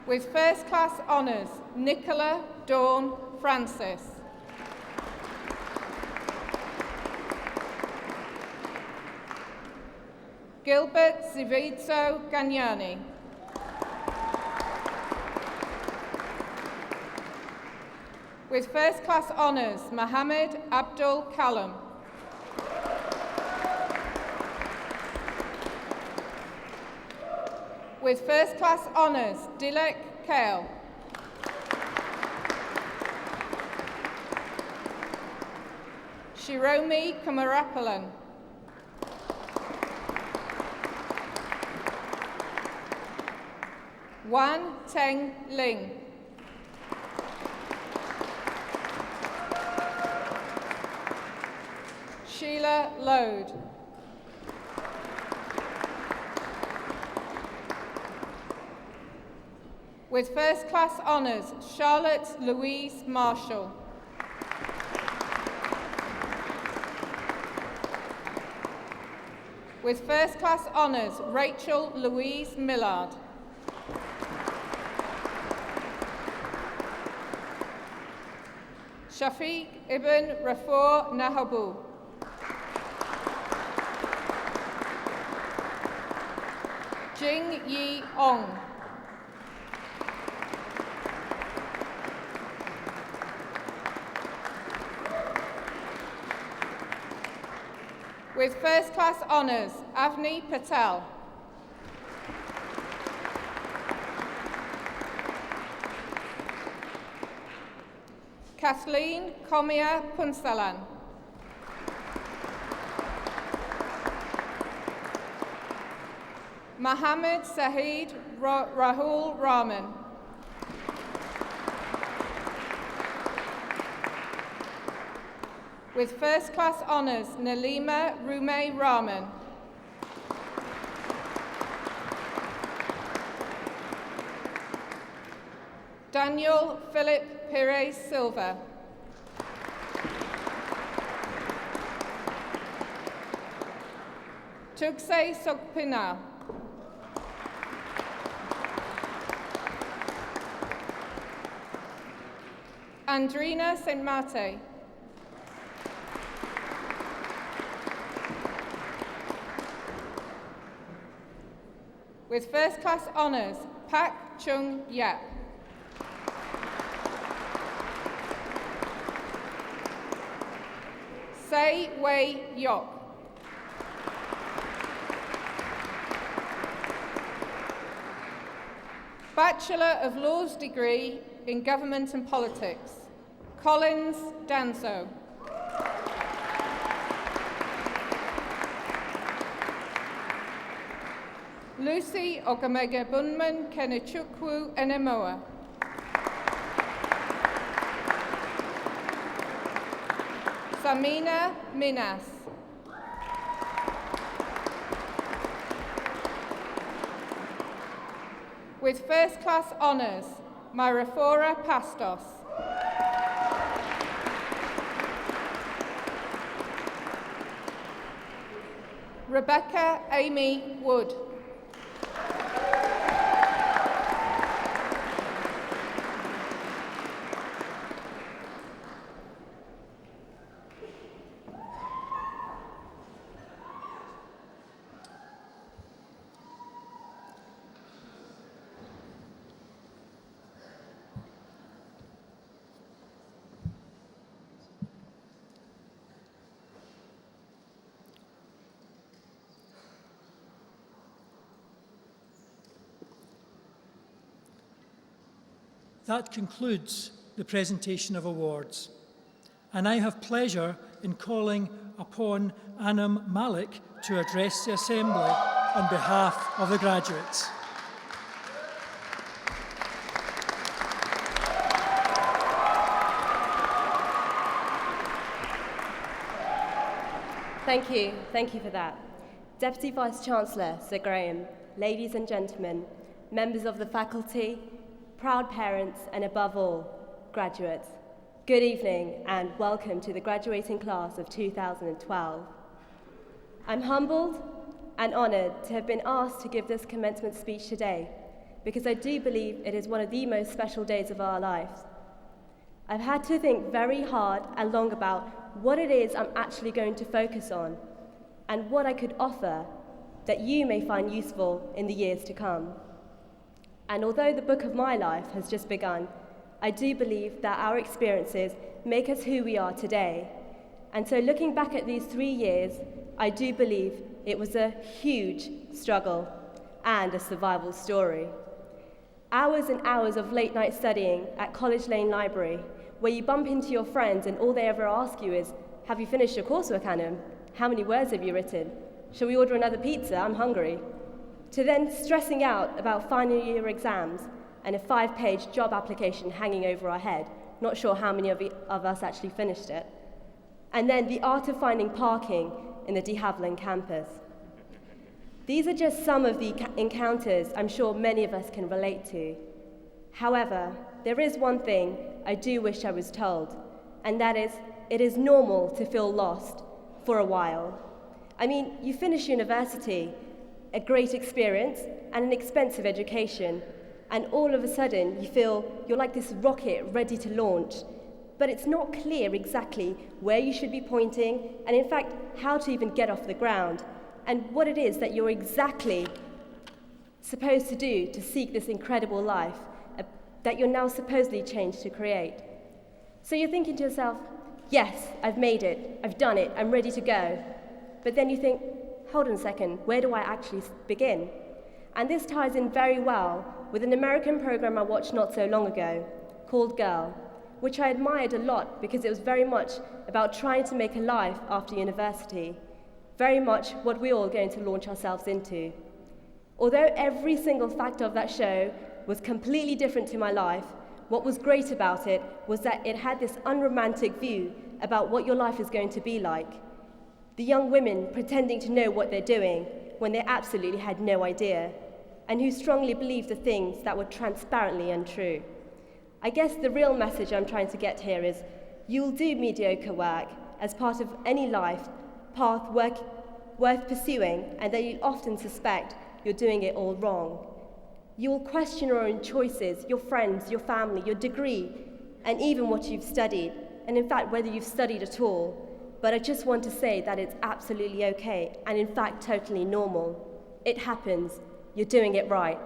With first class honours, Nicola Dawn Francis. Gilbert Zividzo Gagnani. With first class honours, Mohammed Abdul Kalam. With first class honours, Dilek Kale. Shiromi Kumarapalan. Wan Teng Ling. Sheila Lode. With first class honours, Charlotte Louise Marshall. With first class honours, Rachel Louise Millard. Shafiq Ibn Rafour Nahabu. Jing Yi Ong. With first class honours, Avni Patel. Kathleen Komia Punsalan. Mohammed Sahid Rahul Rahman. With first class honours, Nalima Rumay Rahman. Daniel Philip Pires Silva. Tugsay Sogpina. Andrina St. Mate. With first class honours, Pak Chung Yap. Sei Wei Yok. Bachelor of Laws degree in Government and Politics, Collins Danzo. Lucy Ogamega Bunman Kenechukwu Enemoa. Samina Minas. With first class honours, Myrafora Pastos. Rebecca Amy Wood.
that concludes the presentation of awards. And I have pleasure in calling upon Anam Malik to address the Assembly on behalf of the graduates.
Thank you for that. Deputy Vice-Chancellor Sir Graham, ladies and gentlemen, members of the faculty, proud parents, and above all, graduates, good evening and welcome to the graduating class of 2012. I'm humbled and honoured to have been asked to give this commencement speech today because I do believe it is one of the most special days of our lives. I've had to think very hard and long about what it is I'm actually going to focus on and what I could offer that you may find useful in the years to come. And although the book of my life has just begun, I do believe that our experiences make us who we are today. And so looking back at these 3 years, I do believe it was a huge struggle and a survival story. Hours and hours of late night studying at College Lane Library, where you bump into your friends and all they ever ask you is, have you finished your coursework, Anam? How many words have you written? Shall we order another pizza? I'm hungry. To then stressing out about final year exams and a 5-page job application hanging over our head, not sure how many of us actually finished it. And then the art of finding parking in the de Havilland campus. These are just some of the encounters I'm sure many of us can relate to. However, there is one thing I do wish I was told, and that is, it is normal to feel lost for a while. I mean, you finish university, a great experience and an expensive education, and all of a sudden you feel you're like this rocket ready to launch, but it's not clear exactly where you should be pointing, and in fact, how to even get off the ground, and what it is that you're exactly supposed to do to seek this incredible life that you're now supposedly changed to create. So you're thinking to yourself, yes, I've made it, I've done it, I'm ready to go. But then you think, hold on a second, where do I actually begin? And this ties in very well with an American program I watched not so long ago called Girl, which I admired a lot because it was very much about trying to make a life after university, very much what we're all going to launch ourselves into. Although every single factor of that show was completely different to my life, what was great about it was that it had this unromantic view about what your life is going to be like. The young women pretending to know what they're doing when they absolutely had no idea, and who strongly believed the things that were transparently untrue. I guess the real message I'm trying to get here is you'll do mediocre work as part of any life path worth pursuing, and that you'll often suspect you're doing it all wrong. You will question your own choices, your friends, your family, your degree, and even what you've studied, and in fact, whether you've studied at all. But I just want to say that it's absolutely okay, and in fact, totally normal. It happens. You're doing it right.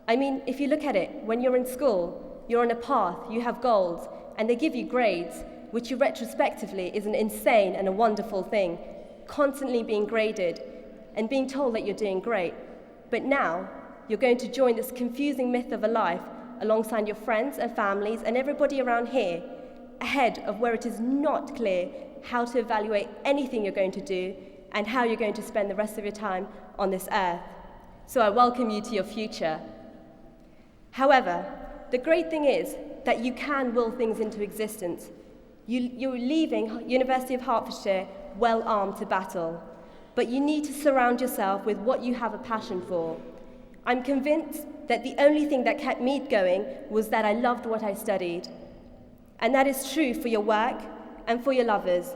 I mean, if you look at it, when you're in school, you're on a path, you have goals, and they give you grades, which you retrospectively is an insane and a wonderful thing, constantly being graded and being told that you're doing great. But now, you're going to join this confusing myth of a life alongside your friends and families and everybody around here, ahead of where it is not clear how to evaluate anything you're going to do and how you're going to spend the rest of your time on this earth. So I welcome you to your future. However, the great thing is that you can will things into existence. You're leaving University of Hertfordshire well armed to battle, but you need to surround yourself with what you have a passion for. I'm convinced that the only thing that kept me going was that I loved what I studied. And that is true for your work and for your lovers.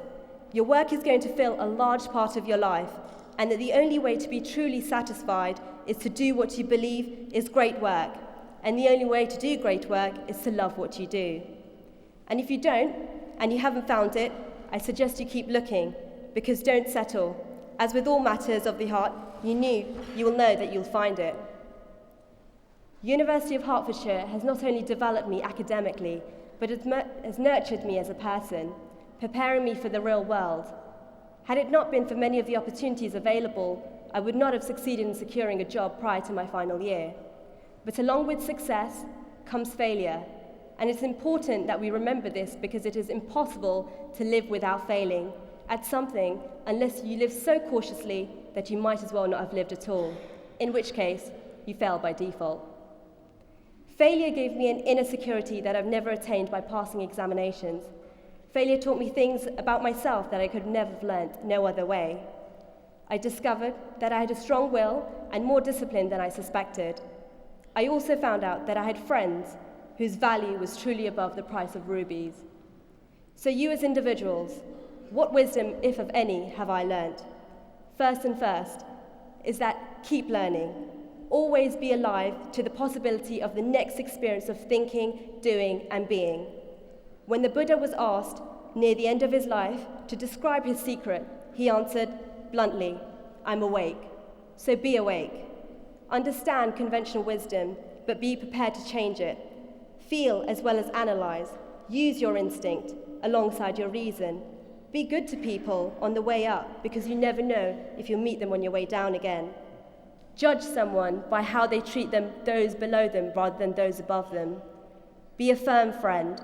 Your work is going to fill a large part of your life, and that the only way to be truly satisfied is to do what you believe is great work. And the only way to do great work is to love what you do. And if you don't, and you haven't found it, I suggest you keep looking, because don't settle. As with all matters of the heart, you will know that you'll find it. University of Hertfordshire has not only developed me academically, but has nurtured me as a person, preparing me for the real world. Had it not been for many of the opportunities available, I would not have succeeded in securing a job prior to my final year. But along with success comes failure, And it's important that we remember this because it is impossible to live without failing at something unless you live so cautiously that you might as well not have lived at all, in which case you fail by default. Failure gave me an inner security that I've never attained by passing examinations. Failure taught me things about myself that I could never have learnt no other way. I discovered that I had a strong will and more discipline than I suspected. I also found out that I had friends whose value was truly above the price of rubies. So you as individuals, what wisdom, if of any, have I learnt? First is that keep learning. Always be alive to the possibility of the next experience of thinking, doing, and being. When the Buddha was asked, near the end of his life, to describe his secret, he answered bluntly, I'm awake. So be awake. Understand conventional wisdom, but be prepared to change it. Feel as well as analyze. Use your instinct alongside your reason. Be good to people on the way up, because you never know if you'll meet them on your way down again. Judge someone by how they treat those below them rather than those above them. Be a firm friend.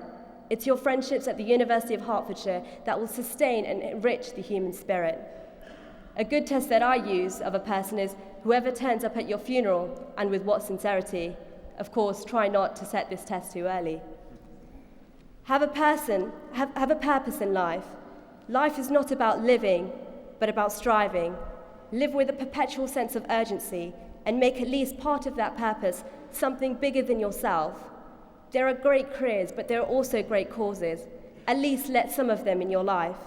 It's your friendships at the University of Hertfordshire that will sustain and enrich the human spirit. A good test that I use of a person is whoever turns up at your funeral, and with what sincerity. Of course, try not to set this test too early. Have a purpose in life. Life is not about living, but about striving. Live with a perpetual sense of urgency and make at least part of that purpose something bigger than yourself. There are great careers, but there are also great causes. At least let some of them in your life.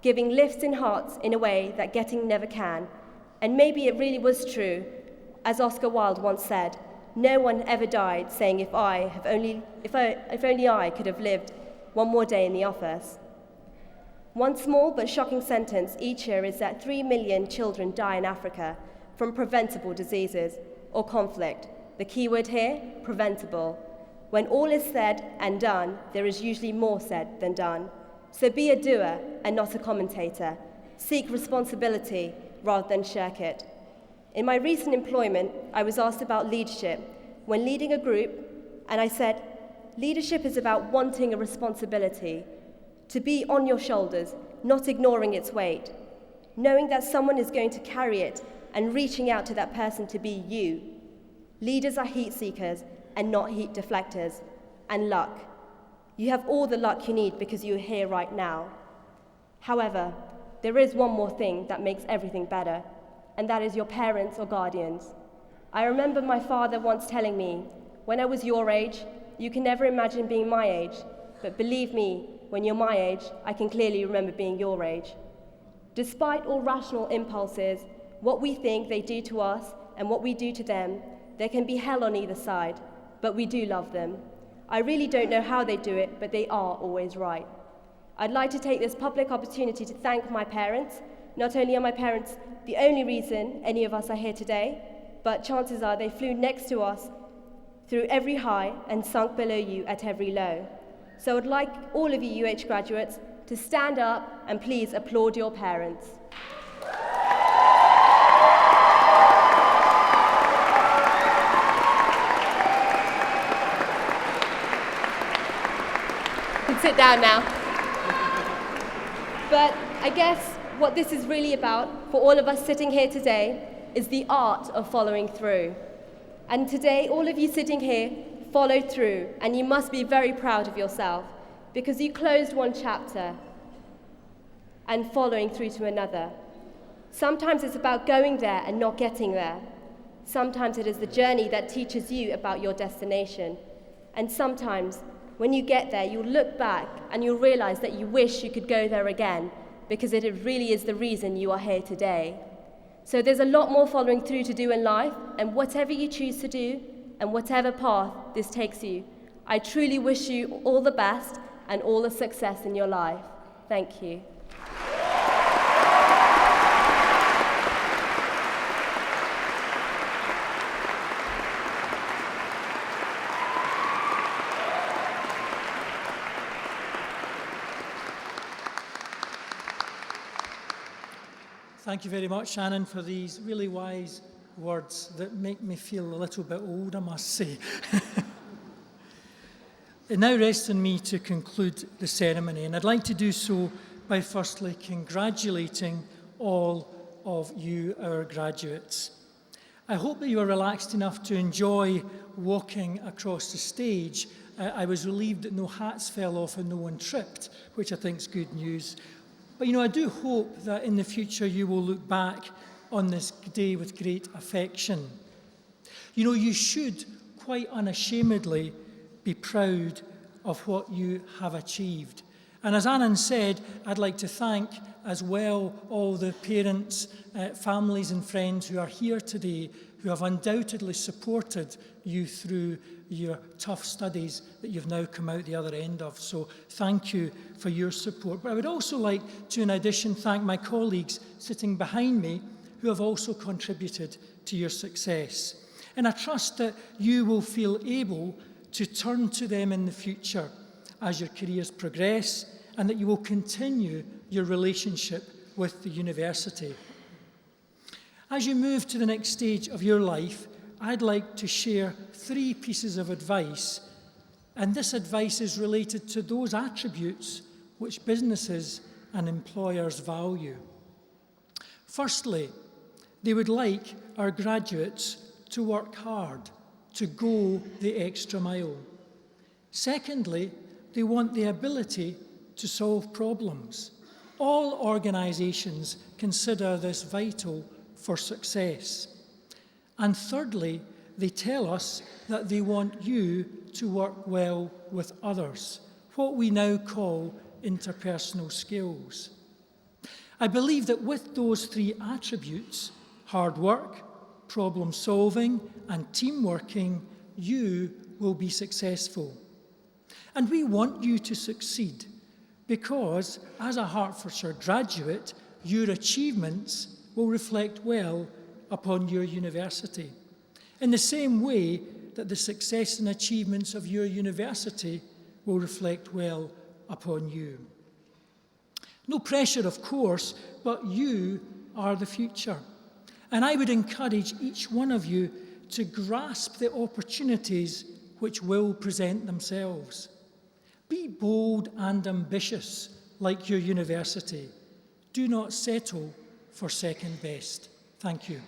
Giving lifts in hearts in a way that getting never can. And maybe it really was true, as Oscar Wilde once said, no one ever died saying if only I could have lived one more day in the office. One small but shocking sentence each year is that 3 million children die in Africa from preventable diseases or conflict. The key word here, preventable. When all is said and done, there is usually more said than done. So be a doer and not a commentator. Seek responsibility rather than shirk it. In my recent employment, I was asked about leadership when leading a group, and I said, leadership is about wanting a responsibility, to be on your shoulders, not ignoring its weight, knowing that someone is going to carry it and reaching out to that person to be you. Leaders are heat seekers and not heat deflectors. And luck. You have all the luck you need because you're here right now. However, there is one more thing that makes everything better, and that is your parents or guardians. I remember my father once telling me, when I was your age, you can never imagine being my age, but believe me, when you're my age, I can clearly remember being your age. Despite all rational impulses, what we think they do to us and what we do to them, there can be hell on either side, but we do love them. I really don't know how they do it, but they are always right. I'd like to take this public opportunity to thank my parents. Not only are my parents the only reason any of us are here today, but chances are they flew next to us through every high and sunk below you at every low. So I'd like all of you UH graduates to stand up and please applaud your parents. You can sit down now. But I guess what this is really about for all of us sitting here today is the art of following through. And today, all of you sitting here followed through, and you must be very proud of yourself because you closed one chapter and following through to another. Sometimes it's about going there and not getting there. Sometimes it is the journey that teaches you about your destination. And sometimes, when you get there, you'll look back and you'll realize that you wish you could go there again because it really is the reason you are here today. So there's a lot more following through to do in life, and whatever you choose to do and whatever path this takes you, I truly wish you all the best and all the success in your life. Thank you.
Thank you very much, Shannon, for these really wise words that make me feel a little bit old, I must say. It now rests on me to conclude the ceremony, and I'd like to do so by firstly congratulating all of you, our graduates. I hope that you are relaxed enough to enjoy walking across the stage. I was relieved that no hats fell off and no one tripped, which I think is good news. But I do hope that in the future you will look back on this day with great affection. You should quite unashamedly be proud of what you have achieved. And as Annan said, I'd like to thank as well all the parents, families and friends who are here today who have undoubtedly supported you through your tough studies that you've now come out the other end of. So thank you for your support. But I would also like to, in addition, thank my colleagues sitting behind me who have also contributed to your success. And I trust that you will feel able to turn to them in the future as your careers progress, and that you will continue your relationship with the university. As you move to the next stage of your life, I'd like to share 3 pieces of advice, and this advice is related to those attributes which businesses and employers value. Firstly, they would like our graduates to work hard, to go the extra mile. Secondly, they want the ability to solve problems. All organisations consider this vital for success. And thirdly, they tell us that they want you to work well with others, what we now call interpersonal skills. I believe that with those 3 attributes, hard work, problem solving, and team working, you will be successful. And we want you to succeed because, as a Hertfordshire graduate, your achievements will reflect well upon your university, in the same way that the success and achievements of your university will reflect well upon you. No pressure, of course, but you are the future. And I would encourage each one of you to grasp the opportunities which will present themselves. Be bold and ambitious like your university. Do not settle for second best. Thank you.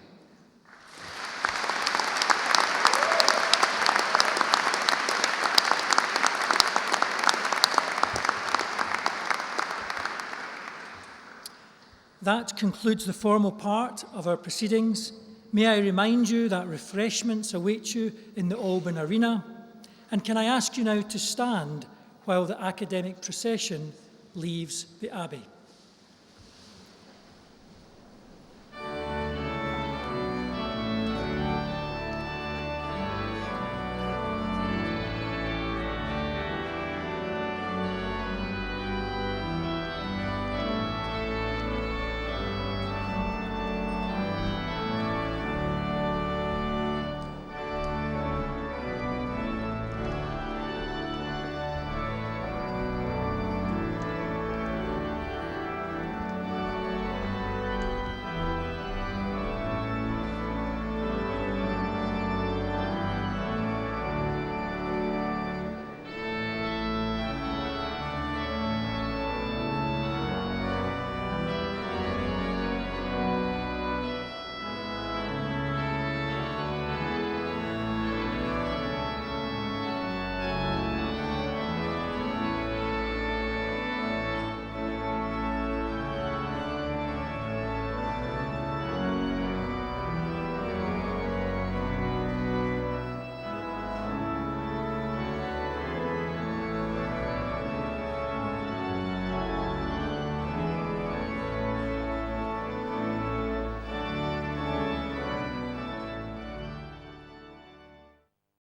That concludes the formal part of our proceedings. May I remind you that refreshments await you in the Alban Arena. And can I ask you now to stand while the academic procession leaves the Abbey?